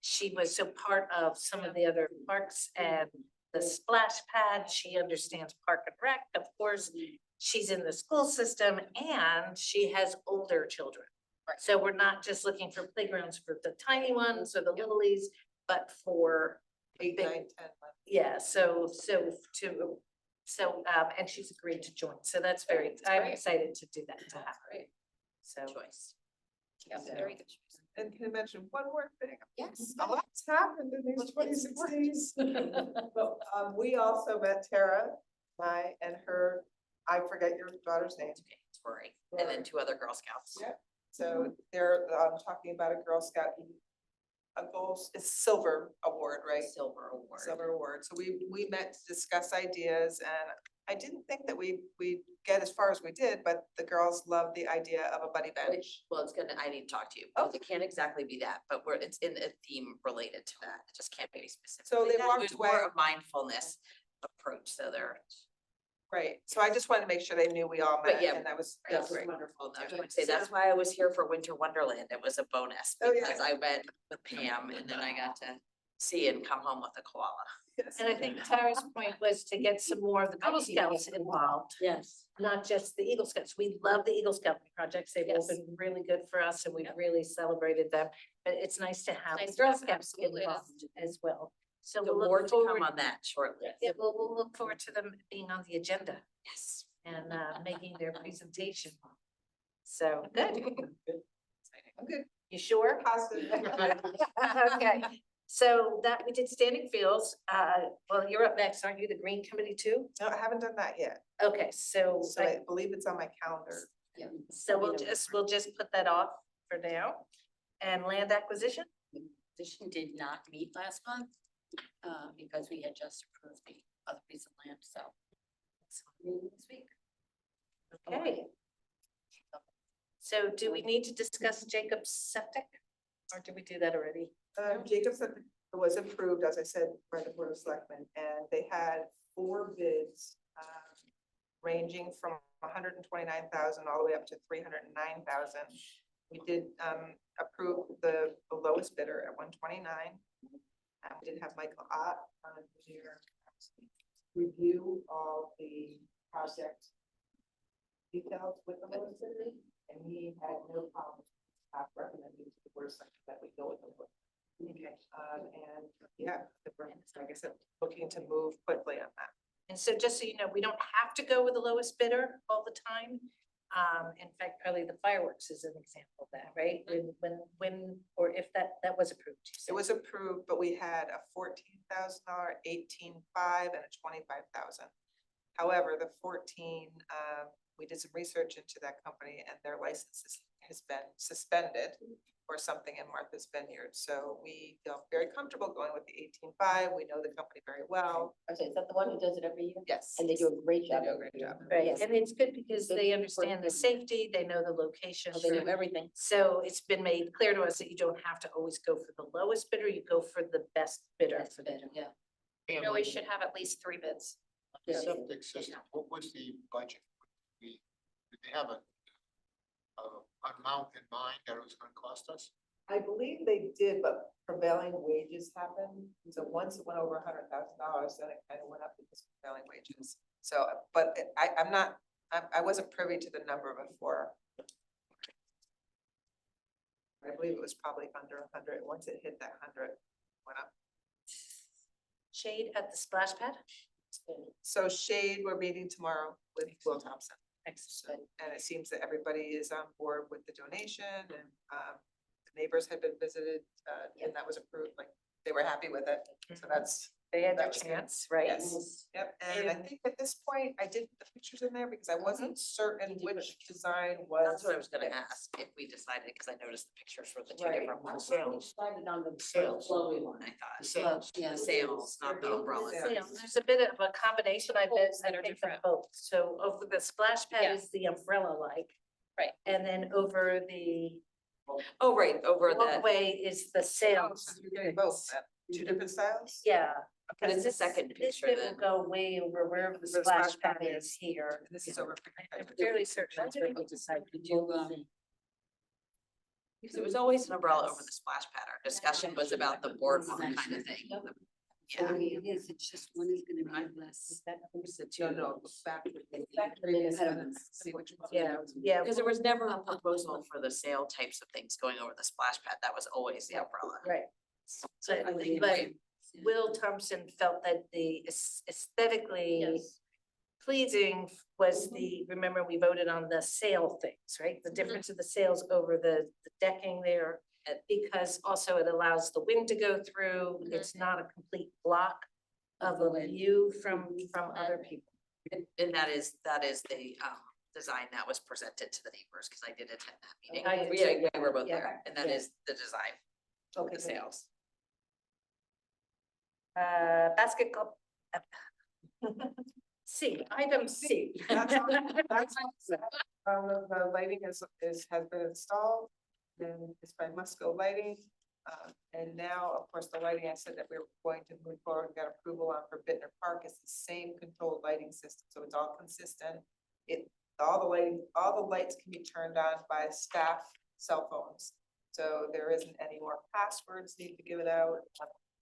A: she was so part of some of the other parks and the splash pad, she understands Park and Rec, of course. She's in the school system and she has older children. So we're not just looking for playgrounds for the tiny ones or the littlies, but for
B: 8,
A: big-
B: 9, 10.
A: yeah, and she's agreed to join, so that's I'm
H: great.
A: excited to do that, to have her.
H: Great.
A: So.
H: Choice. Yeah,
A: So-
H: very good choice.
B: And can I mention one more thing?
H: Yes.
B: A lot's happened in these 26 days. But we also met Tara, and her, I forget your daughter's name.
J: Tori, and then 2 other Girl Scouts.
B: Yeah. So they're talking about a Girl Scout a gold, it's silver award, right?
J: Silver award.
B: Silver award. So we met to discuss ideas and I didn't think that we get as far as we did, but the girls loved the idea of a buddy bench.
J: Which, well, it's gonna, I need to talk to you.
B: Oh.
J: It can't exactly be that, but it's in a theme related to that. It just can't be specific.
B: So they walked
J: There's more
B: away-
J: a mindfulness approach, so they're.
B: Right. So I just wanted to make sure they knew we all met
J: But yeah,
B: and that was
J: That's
B: great.
J: wonderful. I was going to say, that's why I was here for Winter Wonderland. It was a bonus
B: Oh, yeah.
J: because I went with Pam and then I got to see and come home with a koala.
B: Yes.
A: And I think Tara's point was to get some more of the Girl Scouts involved,
E: Yes.
A: not just the Eagle Scouts. We love the Eagle Scout projects. They've all
H: Yes.
A: been really good for us and we've
H: Yep.
A: really celebrated them. But it's nice to have the
H: Nice to
A: Girl
H: have,
A: Scouts
H: absolutely it is.
A: involved as well. So
J: So
A: we'll
J: more
A: look
J: to come
A: forward.
J: on that shortly.
A: Yeah, we'll look forward to them being on the agenda
J: Yes.
A: and making their presentation. So, good.
B: I'm good.
A: You sure?
B: Positive.
A: Okay, so that, we did standing fields. Well, you're up next, aren't you? The Green Committee too?
B: No, I haven't done that yet.
A: Okay, so,
B: So I believe it's on my calendar.
A: so we'll just put that off for now. And land acquisition?
E: Position did not meet last month, because we had just approved the other piece of land, so. it's meeting this week.
A: Okay. So do we need to discuss Jacob's septic? Or did we do that already?
B: Jacobson was approved, as I said, by the Board of Selectmen, and they had 4 bids, ranging from 129,000 all the way up to 309,000. We did, approve the lowest bidder at 129. We did have Michael Ott, our engineer, review all the project details with the lowest bidder, and he had no problem recommending to the Board of Selectmen that we go with the lowest. Okay, and yeah, like I said, looking to move quickly on that.
A: And so just so you know, we don't have to go with the lowest bidder all the time. In fact, probably the fireworks is an example of that, right? When, or if that was approved. you
B: It
A: said.
B: was approved, but we had a $14,000, 18,500 and a 25,000. However, the 14, we did some research into that company and their license has been suspended for something in Martha's Vineyard. So we feel very comfortable going with the 18,500. We know the company very well.
J: Okay, is that the one who does it every year?
B: Yes.
J: And they do a great
B: They
J: job.
B: do a great job.
A: Right,
J: Yes.
A: and it's good because
J: Good
A: they
J: for
A: understand the
J: them.
A: safety, they know the location.
J: Oh, they do everything.
A: So it's been made clear to us that you don't have to always go for the lowest bidder, you go for the best bidder.
E: That's better, yeah.
H: You know, we should have at least 3 bids.
I: The septic system, what was the budget? Did they have a amount in mind that it was gonna cost us?
B: I believe they did, but prevailing wages happened. So once it went over $100,000, then it kind of went up because of prevailing wages. So, but I'm not, I wasn't privy to the number before. I believe it was probably under 100. Once it hit that 100, went up.
A: Shade at the splash pad?
B: So Shade, we're meeting tomorrow with Will Thompson.
A: Excellent.
B: And it seems that everybody is on board with the donation and the neighbors had been visited and that was approved, like, they were happy with it. So that's,
A: They had their
B: That was good.
A: chance, right?
B: yes, yep. And I think at this point, I did the pictures in there because I wasn't certain which design was.
J: That's what I was gonna ask if we decided, because I noticed the pictures for the two
B: Right.
J: different ones.
E: Decided on the
J: Sales.
E: flowy one.
J: I thought.
E: Well, yeah.
J: The sales, not the umbrellas.
B: Yeah.
A: You know, there's a bit of a combination, I bet,
H: That
A: I
H: are
A: think of
H: different.
A: both. So over the splash pad
H: Yeah.
A: is the umbrella like.
H: Right.
A: And then over the
J: Oh, right, over that.
A: walkway is the
B: Oh,
A: sales.
B: so you're getting both then, 2 different styles?
A: Yeah.
J: But it's
A: because
J: the
A: this-
J: second
A: This
J: picture
A: bit will
J: then.
A: go way over wherever the
B: Where the
A: splash
B: splash pad
A: pad
B: is.
A: is here.
B: And this is over.
A: I'm fairly certain that's what we decided to do.
J: Because it was always an umbrella over the splash pad. Our discussion was about the boardwalk kind of thing. Yeah.
E: It is, it's just one is gonna be less.
B: No, back. See which one.
A: Yeah,
J: Because there was never a proposal for the sale types of things going over the splash pad. That was always the umbrella.
A: right.
J: I
A: But,
J: think
A: but
J: we-
A: Will Thompson felt that the aesthetically
H: Yes.
A: pleasing was the, remember, we voted on the sail things, right? The difference of the sails over the decking there. Because also it allows the wind to go through, it's not a complete block of a view from other people.
J: And that is the design that was presented to the neighbors, because I did attend that meeting.
A: I did
J: Yeah,
A: too.
J: we were both
A: Yeah.
J: there, and that
A: Yeah.
J: is the design.
A: Okay,
J: the sales.
A: Basketball. C, item C.
B: That's all- that's all. The lighting has been installed, and it's by Musco Lighting. And now, of course, the lighting, I said that we were going to move forward, and get approval on for Bittner Park, it's the same controlled lighting system, so it's all consistent. All the lights can be turned on by staff cell phones. So there isn't any more passwords need to give it out.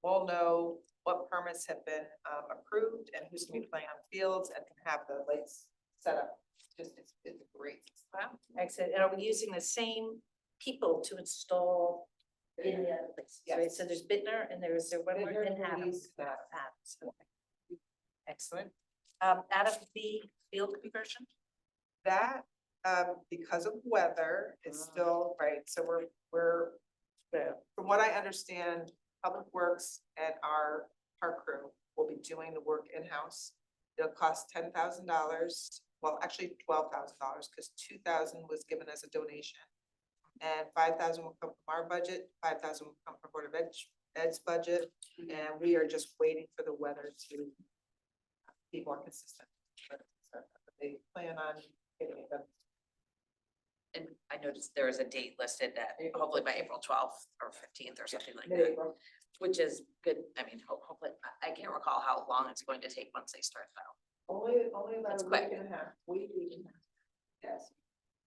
B: We'll know what permits have been approved and who's gonna be playing on fields and can have the lights set up. It's great.
A: Wow, excellent. And are we using the same people to install in the other places? Right,
B: Yes.
A: so there's Bittner and there's one more
B: Bittner,
A: in Adams.
B: Louise, and Adams.
A: Adams, okay. Excellent. Adam, the field conversion?
B: That, because of weather, it's still, right, so from what I understand, Public Works and our park crew will be doing the work in-house. It'll cost $10,000, well, actually $12,000, because 2,000 was given as a donation. And 5,000 will come from our budget, 5,000 will come from Board of Ed's budget, and we are just waiting for the weather to be more consistent. But they plan on getting it done.
J: And I noticed there is a date listed that hopefully by April 12th or 15th or something like that,
B: Mid-April.
J: which is good. I mean, hopefully, I can't recall how long it's going to take once they start though.
B: Only about
J: That's
B: a
J: quick.
B: week and a half, week and a half. Yes.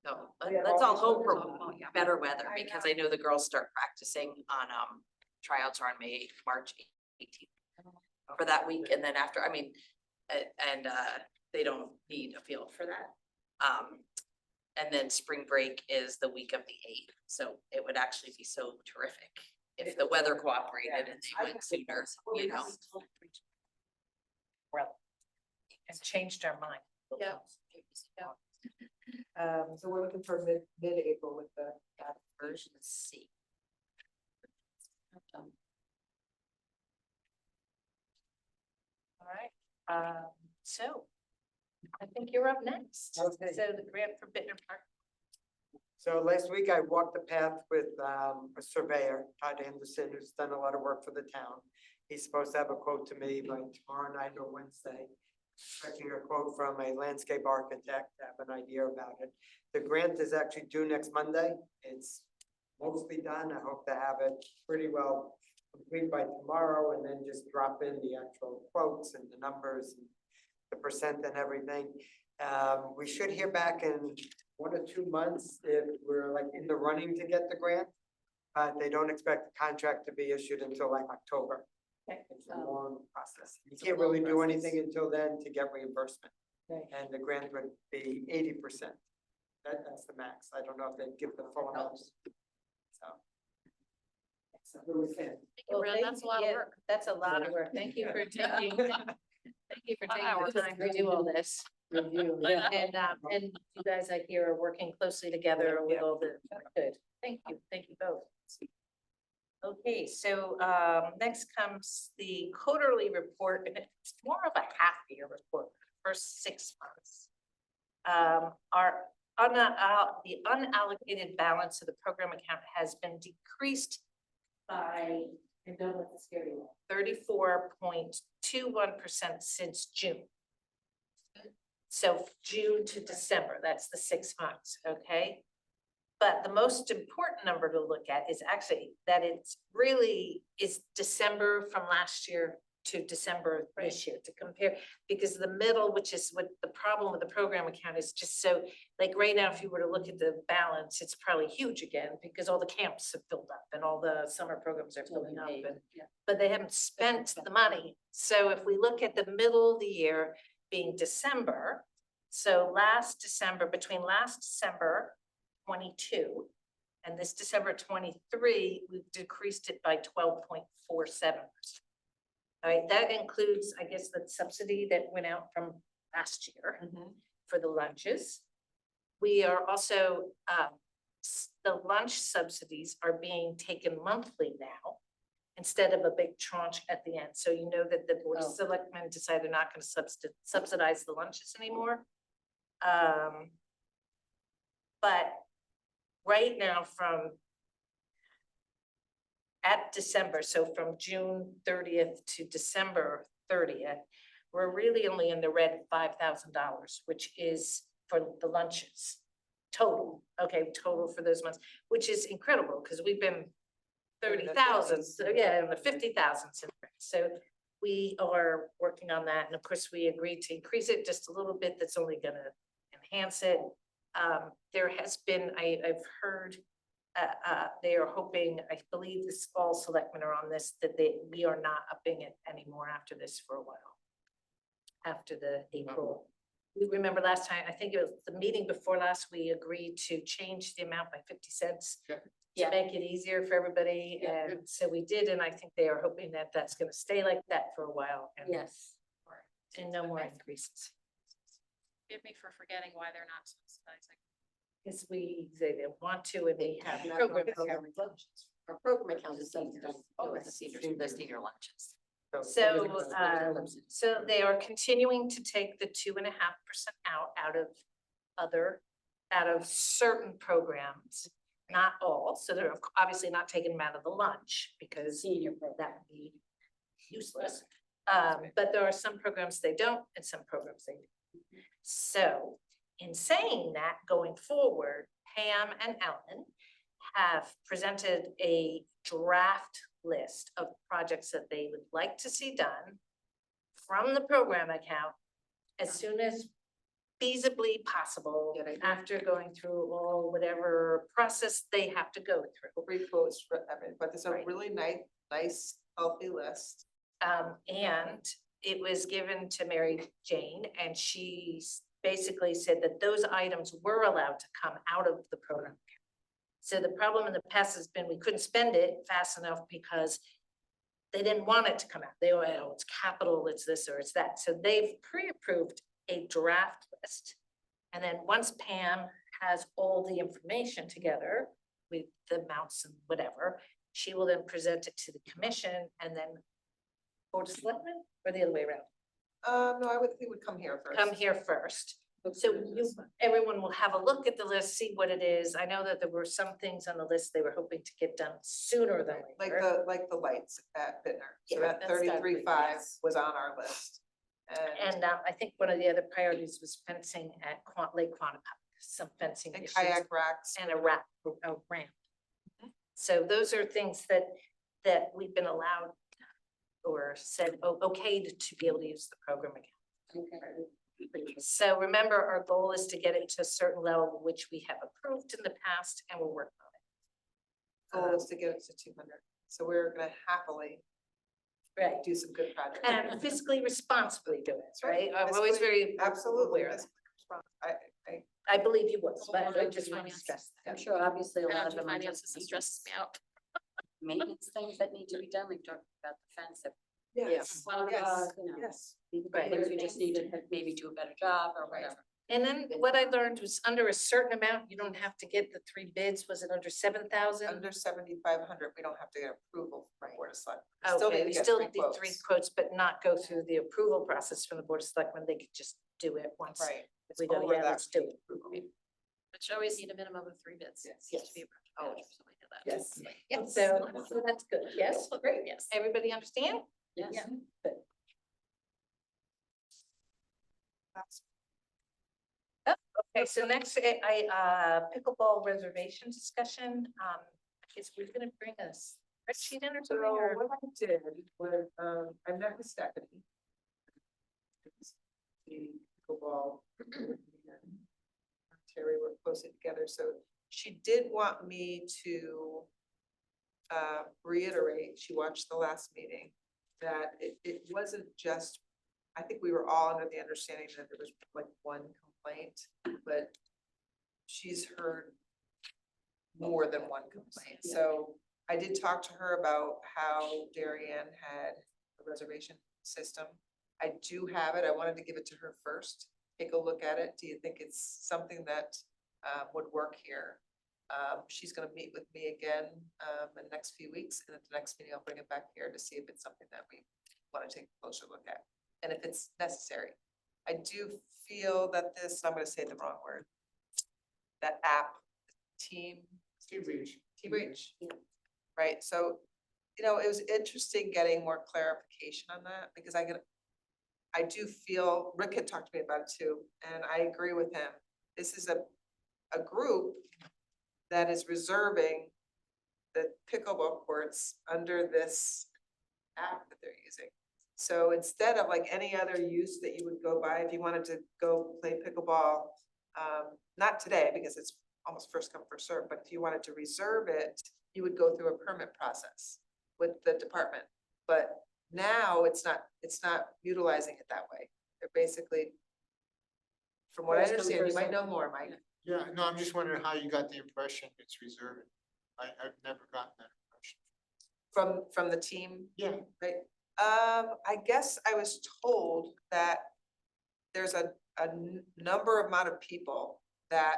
J: So
B: We have
J: let's all
B: all
J: hope
B: these
J: for
B: others.
J: better weather because I know the girls start practicing on tryouts are on March 18th for that week. And then after, I mean, and they don't need a field for that. And then spring break is the week of the 8th. So it would actually be so terrific if the weather cooperated and they went sooner, you know.
A: Well, and changed our mind.
H: Yeah.
B: So we're looking for mid-April with the,
J: Version C.
A: All right, so I think you're up next.
G: Okay.
A: So the grant for Bittner Park.
G: So last week I walked the path with a surveyor, Todd Anderson, who's done a lot of work for the town. He's supposed to have a quote to me by tomorrow night or Wednesday. Expecting a quote from a landscape architect to have an idea about it. The grant is actually due next Monday. It's mostly done. I hope to have it pretty well complete by tomorrow and then just drop in the actual quotes and the numbers and the percent and everything. We should hear back in 1 or 2 months if we're like in the running to get the grant. But they don't expect the contract to be issued until like October. It's a long process. You
J: It's a
G: can't
J: long
G: really do
J: process.
G: anything until then to get reimbursement.
A: Right.
G: And the grant would be 80%. That's the max. I don't know if they'd give the full amount. So. So who was in?
A: Well,
H: That's a lot of
A: yeah,
H: work.
A: That's a lot of work. Thank you for taking, thank you for taking the time to do all this. And you guys, I hear, are working closely together with all the, good. Thank you both. Okay, so next comes the quarterly report, and it's more of a half-year report, first 6 months. The unallocated balance of the program account has been decreased by, I don't know if it's scary, 34.21% since June. So June to December, that's the 6 months, okay? But the most important number to look at is actually that it's really is December from last year to December this year to compare, because the middle, which is what the problem with the program account is just so, like right now, if you were to look at the balance, it's probably huge again because all the camps have filled up and all the summer programs are filling up and, but they haven't spent the money. So if we look at the middle of the year being December, so between last December 22 and this December 23, we've decreased it by 12.47%. All right, that includes, I guess, the subsidy that went out from last year for the lunches. We are also, the lunch subsidies are being taken monthly now instead of a big tranche at the end. So you know that the Board of Selectmen decided they're not going to subsidize the lunches anymore. But right now from at December, so from June 30th to December 30th, we're really only in the red $5,000, which is for the lunches. Total, okay, total for those months, which is incredible, because we've been 30,000, so yeah, in the 50,000. So we are working on that, and of course, we agreed to increase it just a little bit, that's only gonna enhance it. There has been, I've heard, they are hoping, I believe this all selectmen are on this, that we are not upping it anymore after this for a while. After the April, we remember last time, I think it was the meeting before last, we agreed to change the amount by 50 cents.
F: Yeah.
A: To make it easier for everybody,
F: Yeah.
A: and so we did, and I think they are hoping that that's gonna stay like that for a while. And
E: Yes.
A: And no more increases.
H: Forgive me for forgetting why they're not subsidizing.
A: Because they want to, and they have
E: Yeah.
A: programs.
E: Our program account is done.
J: Oh, the senior lunches.
A: So they are continuing to take the 2.5% out of certain programs, not all. So they're obviously not taking them out of the lunch because
E: Senior
A: that would be useless. But there are some programs they don't and some programs they do. So in saying that, going forward, Pam and Ellen have presented a draft list of projects that they would like to see done from the program account as soon as feasibly possible, after going through all whatever process they have to go through.
B: Free quotes for, I mean, but there's a
A: Right.
B: really nice, healthy list.
A: And it was given to Mary Jane, and she basically said that those items were allowed to come out of the program. So the problem in the past has been we couldn't spend it fast enough because they didn't want it to come out. They were, oh, it's capital, it's this or it's that. So they've pre-approved a draft list. And then once Pam has all the information together with the amounts and whatever, she will then present it to the commission and then Board of Selectmen, or the other way around?
B: No, I would think it would come here first.
A: Come here first. So everyone will have a look at the list, see what it is. I know that there were some things on the list they were hoping to get done sooner than later.
B: Like the lights at Bittner. So
A: Yeah,
B: that
A: that's done,
B: 33.5
A: yes.
B: was on our list.
A: And I think one of the other priorities was fencing at Lake Quantico, some fencing
B: And
A: issues
B: kayak racks.
A: and a ramp. So those are things that we've been allowed or said, okayed to be able to use the program again. So remember, our goal is to get it to a certain level, which we have approved in the past and we're working on it.
B: Goal is to get it to 200. So we're gonna happily
A: Right.
B: do some good projects.
A: And fiscally responsibly do it,
B: That's right.
A: right? I'm always very
B: Absolutely.
A: aware of that.
B: I,
A: I believe you would, but I just want to
H: Finance.
A: stress that.
E: I'm sure obviously a lot of them are
H: Finances
E: just
H: and stresses me out.
E: maintenance things that need to be done. We've talked about the fence. That
B: yes,
E: Well,
B: yes,
E: you know,
B: yes.
A: Right.
E: things we just need to maybe do a better job or whatever.
A: And then what I learned was under a certain amount, you don't have to get the 3 bids. Was it under 7,000?
B: Under 7,500, we don't have to get approval from Board of Selectmen. Still need
A: Okay,
B: to
A: we
B: get
A: still
B: 3
A: need 3
B: quotes.
A: quotes, but not go through the approval process from the Board of Selectmen. They could just do it once.
B: Right.
A: We go,
B: over
A: yeah,
B: that
A: let's do it.
H: But you always need a minimum of 3 bids.
B: Yes.
H: to be approved.
J: Oh,
H: Yeah, something like that.
A: Yes. So that's good. Yes,
H: Great, yes.
A: everybody understand?
E: Yes.
A: Yeah. Good. Okay, so next, pickleball reservation discussion. Is we gonna bring a spreadsheet in or
B: So
A: something? or-
B: what I did was, I met with Stephanie. The pickleball. and Terry were closely together, so she did want me to reiterate, she watched the last meeting, that it wasn't just, I think we were all under the understanding that there was like one complaint, but she's heard more than one complaint. So I did talk to her about how Darien had a reservation system. I do have it. I wanted to give it to her first. Take a look at it. Do you think it's something that would work here? She's gonna meet with me again in the next few weeks, and at the next meeting, I'll bring it back here to see if it's something that we want to take a closer look at, and if it's necessary. I do feel that this, I'm gonna say the wrong word. That app, Team Reach, right? So it was interesting getting more clarification on that, because I do feel, Rick had talked to me about it too, and I agree with him. This is a group that is reserving the pickleball courts under this app that they're using. So instead of like any other use that you would go by, if you wanted to go play pickleball, not today because it's almost first come, first served, but if you wanted to reserve it, you would go through a permit process with the department. But now it's not utilizing it that way. They're basically, from what I
K: First come,
B: understand, you
K: first
B: might
K: served.
B: know more, Mike,
I: Yeah, no, I'm just wondering how you got the impression it's reserved. I've never gotten that impression.
B: from the team.
I: Yeah.
B: Right, I guess I was told that there's a number amount of people that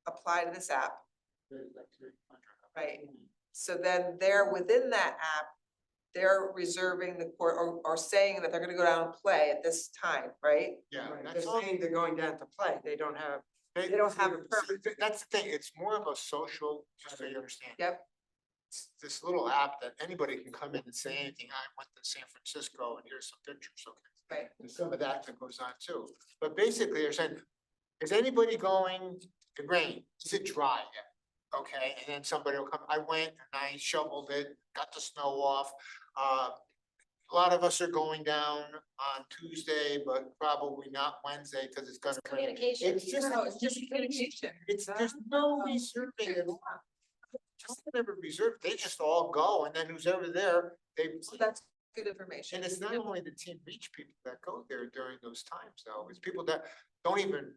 B: apply to this app, right? So then they're within that app, they're reserving the court or saying that they're gonna go down and play at this time, right?
I: Yeah,
G: They're
I: that's all.
G: saying they're going down to play. They don't have,
I: They
B: don't have a
I: permit. That's the thing, it's more of a social, just so you understand.
B: Yep.
I: It's this little app that anybody can come in and say anything, I went to San Francisco and here's some pictures, okay?
B: Right.
I: There's some of that goes on too, but basically they're saying, is anybody going, it rained, is it dry yet? Okay, and then somebody will come, I went and I shoveled it, got the snow off. A lot of us are going down on Tuesday, but probably not Wednesday, cause it's gonna rain.
H: Communication.
I: It's just,
B: No,
I: it's just communication, it's, there's no reserving at all. Just never reserved, they just all go, and then who's ever there, they.
B: So that's good information.
I: And it's not only the Team Reach people that go there during those times, though, it's people that don't even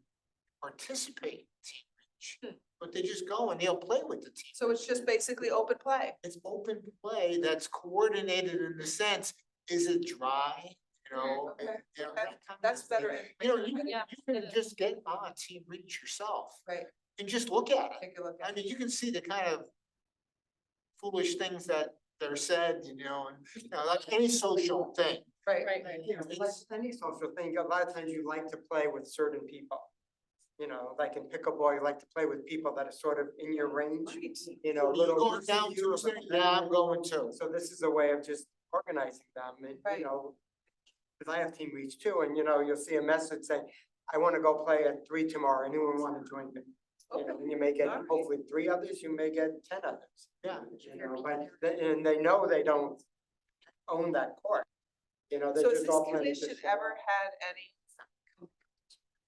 I: participate in Team Reach. But they just go and they'll play with the team.
B: So it's just basically open play.
I: It's open play that's coordinated in the sense, is it dry? You know,
B: Okay,
I: you know,
B: okay.
I: that kind of
B: That's
I: thing.
B: better.
I: You know, you can,
H: Yeah.
I: you can just get on Team Reach yourself.
B: Right.
I: And just look at it.
B: Take a look
I: I
B: at it.
I: mean, you can see the kind of foolish things that are said, you know, and, you know, like any social thing.
B: Right.
G: you know, like any social thing, a lot of times you like to play with certain people. You know, like in pickleball, you like to play with people that are sort of in your range, you know,
I: You
G: little.
I: going down Tuesday? Yeah, I'm going too.
G: So this is a way of just organizing them and,
B: Right.
G: you know, cause I have Team Reach too, and you know, you'll see a message saying, I wanna go play at 3 tomorrow, anyone wanna join me? You know, and you may get
B: Alright.
G: hopefully 3 others, you may get 10 others.
I: Yeah.
G: You know, but, and they know they don't own that court. You know, they're
B: So has
G: just
B: this
G: all playing.
B: commission
G: just-
B: ever had any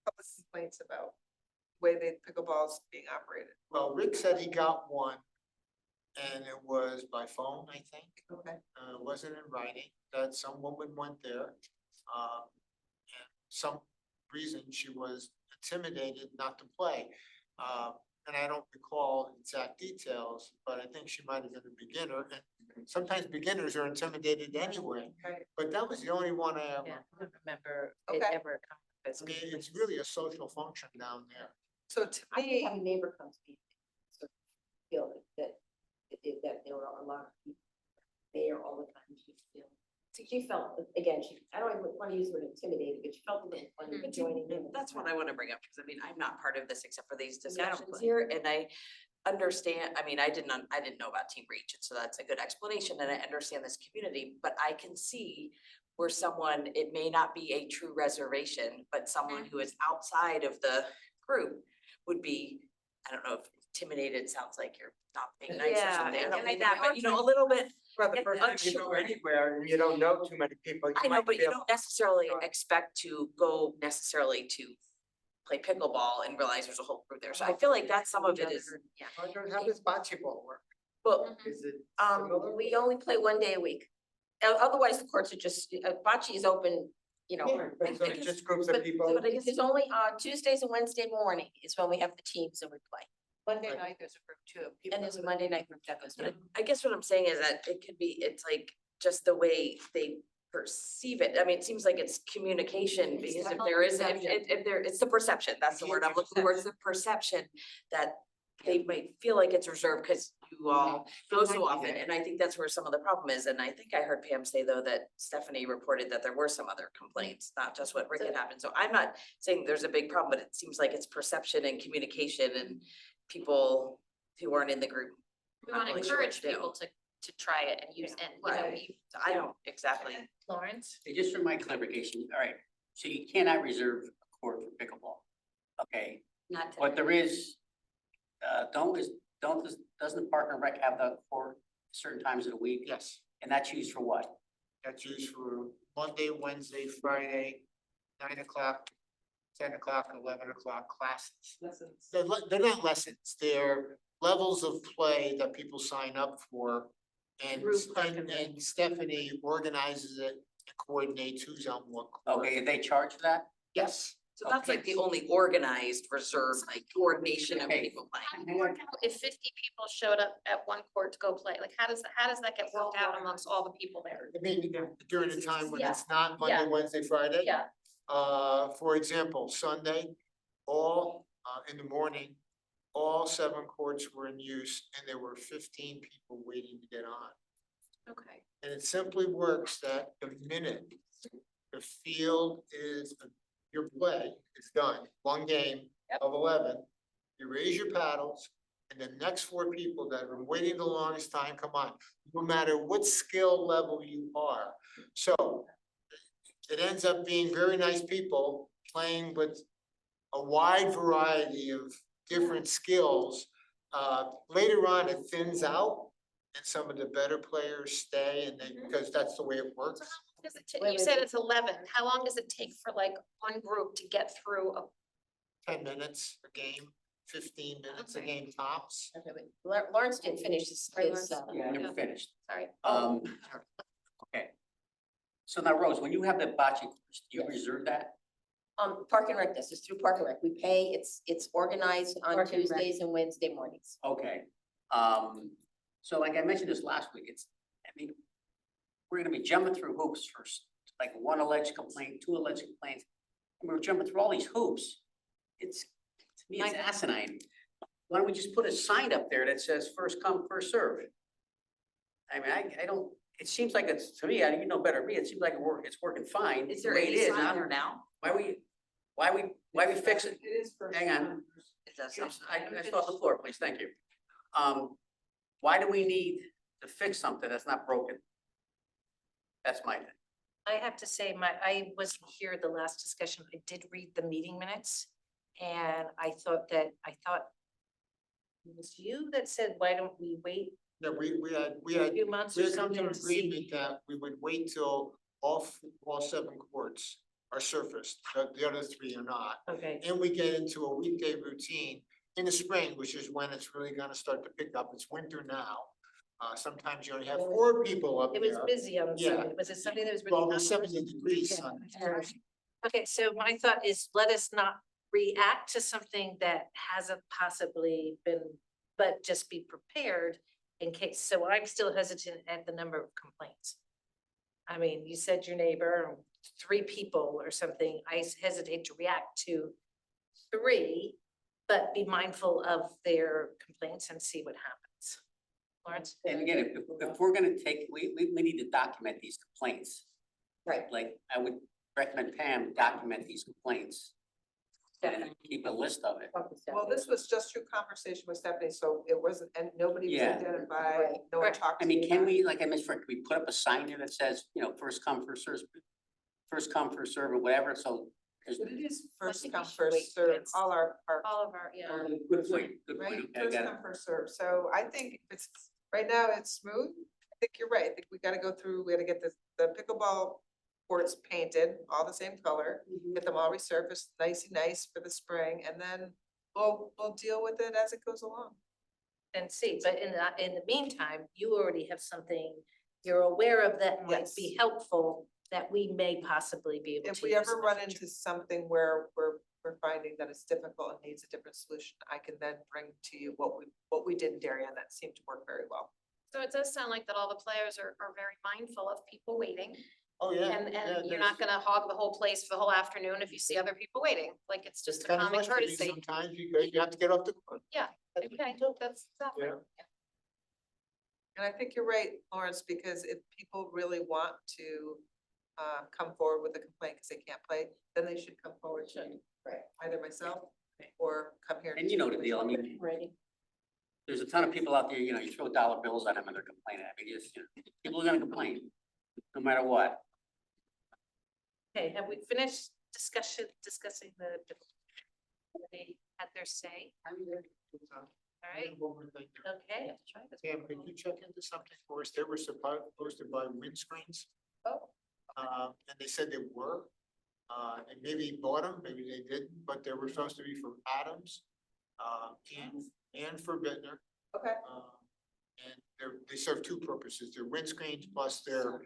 B: public complaints about way the pickleball's being operated?
I: Well, Rick said he got one. And it was by phone, I think.
B: Okay.
I: It wasn't in writing, that some woman went there. And some reason she was intimidated not to play. And I don't recall exact details, but I think she might have been a beginner, and sometimes beginners are intimidated anyway.
B: Right.
I: But that was the only one I
A: Yeah,
I: ever,
A: I don't remember it
B: Okay.
A: ever.
I: I mean, it's really a social function down there.
B: So to
K: I think
B: me,
K: having a neighbor come to me, sort of feel that there were a lot of people there all the time, she felt, again, I don't even want to use the word intimidated, but she felt a little funny joining in.
J: That's what I wanna bring up, because I mean, I'm not part of this except for these
K: don't
J: discussions
K: play.
J: here, and I understand, I mean, I didn't know about Team Reach, and so that's a good explanation, and I understand this community, but I can see where someone, it may not be a true reservation, but someone who is outside of the group would be, I don't know if intimidated sounds like you're not being nice or
K: Yeah,
J: something, I
K: and
J: don't
K: I
J: mean
K: think
J: that, but you know, a little bit.
G: Well, the
J: Get
G: first time you go
J: unsure.
G: anywhere and you don't know too many people.
J: I know,
G: might
J: but
G: be
J: you
G: able-
J: don't necessarily
G: Sure.
J: expect to go necessarily to play pickleball and realize there's a whole group there. So I feel like that's some of it is, yeah.
G: How does bocce ball work?
J: Well,
G: Is it
K: Um,
G: similar?
K: we only play one day a week. Otherwise, the courts are just, bocce is open, you know.
G: Yeah, but so it's just groups of
K: But
G: people.
K: but I guess there's only, Tuesdays and Wednesday morning is when we have the teams and we play.
A: Monday
G: Right.
A: night, there's a group too.
K: And there's a Monday night group that goes.
J: but I guess what I'm saying is that it could be, it's like just the way they perceive it. I mean, it seems like it's communication because if there is, if there, it's the perception, that's the word I'm looking for, it's the perception that they might feel like it's reserved because you all go so often. And I think that's where some of the problem is. And I think I heard Pam say though that Stephanie reported that there were some other complaints, not just what Rick had happened. So I'm not saying there's a big problem, but it seems like it's perception and communication and people who aren't in the group.
H: We wanna
J: Not really sure what
H: encourage
J: to do.
H: people to to try it and use, and, you know,
J: Right. I don't exactly.
A: Lawrence?
F: Hey, just for my clarification, all right, so you cannot reserve a court for pickleball. Okay,
E: Not today.
F: but there is, doesn't the Park and Rec have the court certain times of the week?
I: Yes,
F: And that's used for what?
I: that's used for Monday, Wednesday, Friday, 9 o'clock, 10 o'clock, 11 o'clock classes. They're not lessons, they're levels of play that people sign up for. And,
A: Through Park and Rec.
I: and Stephanie organizes it, and coordinates who's on what court.
F: Okay, they charge for that?
I: Yes.
J: So that's like the only organized reserve, like coordination of
F: Okay.
J: people
H: How
J: playing.
H: does it work out if 50 people showed up at one court to go play? Like, how does that get worked out amongst all the people there?
I: I mean, during the time when
H: Yeah.
I: it's not Monday,
H: Yeah.
I: Wednesday, Friday.
H: Yeah,
I: For example, Sunday, all, in the morning, all 7 courts were in use and there were 15 people waiting to get on.
H: okay.
I: And it simply works that the minute the field is, your play is done, one game
H: Yep.
I: of 11, you raise your paddles, and the next 4 people that have been waiting the longest time come on, no matter what skill level you are. So it ends up being very nice people playing with a wide variety of different skills. Later on, it thins out and some of the better players stay and they, because that's the way it works.
H: Does it you said it's 11. How long does it take for like one group to get through a
I: 10 minutes a game, 15 minutes a
H: Okay.
I: game tops.
K: Okay, but Lawrence didn't finish his,
H: Sorry,
K: his,
H: Lawrence.
F: Never finished.
H: Sorry.
F: Okay. So now, Rose, when you have the bocce course, do you
K: Yes.
F: reserve that?
K: Park and Rec, this is through Park and Rec. We pay, it's organized on
A: Park and Rec.
K: Tuesdays and Wednesday mornings.
F: Okay, so like I mentioned this last week, I mean, we're gonna be jumping through hoops first, like 1 alleged complaint, 2 alleged complaints. And we're jumping through all these hoops. To me, it's asinine. Why don't we just put a sign up there that says first come, first serve? I mean, I don't, it seems like it's, to me, you know better than me, it seems like it's working fine.
J: Is
F: the
J: there
F: way it
J: any
F: is.
J: sign there now?
F: Why we fix it?
B: It is first.
F: Hang on.
J: Is that
F: Yes,
J: something?
F: I still have the floor, please, thank you. Why do we need to fix something that's not broken? That's my thing.
A: I have to say, I wasn't here at the last discussion. I did read the meeting minutes. And I thought it was you that said, why don't we wait
I: No, we
A: a
I: had,
A: few months
I: we
A: or
I: had come to
A: something
I: an
A: to see?
I: agreement that we would wait till all 7 courts are surfaced, but the other 3 are not.
A: Okay,
I: And we get into a weekday routine in the spring, which is when it's really gonna start to pick up. It's winter now. Sometimes you only have 4 people up
A: it was
I: there.
A: busy on
I: Yeah.
A: Sunday. Was it something that was really?
I: Well,
A: hot?
I: there's 70 degrees
A: Yeah.
I: Sunday.
A: Okay, so my thought is let us not react to something that hasn't possibly been, but just be prepared in case. So I'm still hesitant at the number of complaints. I mean, you said your neighbor, 3 people or something. I hesitate to react to 3, but be mindful of their complaints and see what happens. Lawrence?
F: And again, if we're gonna take, we need to document these complaints.
K: Right.
F: Like, I would recommend Pam document these complaints. And keep a list of it.
B: Well, this was just through conversation with Stephanie, so it wasn't, and nobody was
F: Yeah.
B: identified,
K: Right.
B: no one
A: Right.
B: talked
F: I
B: to
F: mean,
B: me
F: can
B: about it.
F: we, like I mentioned, can we put up a sign there that says, you know, first come, first serve? First come, first serve, or whatever, so. there's-
B: But it is first
H: think we
B: come,
H: should
B: first
H: wait.
B: serve,
H: It's-
B: all our
H: All of our, yeah.
F: Good point, good
B: right?
F: point, okay, I
B: First
F: got it.
B: come, first serve. So I think if it's, right now it's smooth. I think you're right. I think we gotta go through, we gotta get the pickleball courts painted, all the same color, get them all resurfaced, nice for the spring, and then we'll deal with it as it goes along.
A: And see, but in the meantime, you already have something you're aware of that might be
B: Yes.
A: helpful that we may possibly be able to.
B: If we
A: use
B: ever
A: in the
B: run
A: future.
B: into something where we're finding that it's difficult and needs a different solution, I can then bring to you what we did in Darien that seemed to work very well.
H: So it does sound like that all the players are very mindful of people waiting.
I: Oh, yeah.
H: And
I: yeah,
H: you're not gonna hog the whole place for the whole afternoon if you see other people waiting. Like, it's just a
I: Kind of
H: common
I: frustrating
H: courtesy.
I: sometimes because you have to get off the court.
H: Okay, that's exactly.
I: Yeah.
B: And I think you're right, Lawrence, because if people really want to come forward with a complaint because they can't play, then they should come forward to
K: Right.
B: either myself or come here.
F: And you know the deal, I mean,
K: Ready?
F: there's a ton of people out there, you know, you throw dollar bills at them and they're complaining. I mean, just, you know, people are gonna complain, no matter what.
A: Okay, have we finished discussing the, they had their say? All right,
I: One more thing there.
A: okay.
I: Pam, could you check into something for us? They were supposed to buy windscreens.
B: Oh.
I: And they said they were, and maybe bought them, maybe they didn't, but they were supposed to be from Adams, and for Bittner.
B: Okay,
I: And they serve two purposes, their windscreens plus their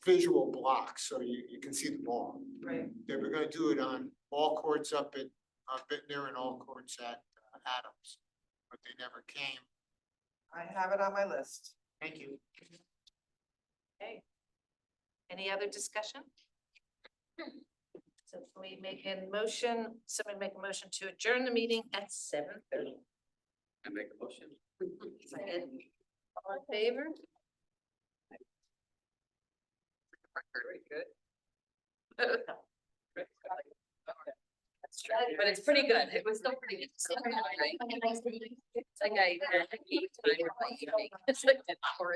I: visual blocks, so you can see the ball.
B: right.
I: They were gonna do it on all courts up at Bittner and all courts at Adams, but they never came.
B: I have it on my list.
I: Thank you.
A: Okay. Any other discussion? So can we make a motion, somebody make a motion to adjourn the meeting at 7:30.
F: I make a motion.
A: All in favor?
J: Very good.
A: That's true.
E: But it's pretty good. It was still pretty good. It's like I, it's like an evening. It's like an hour.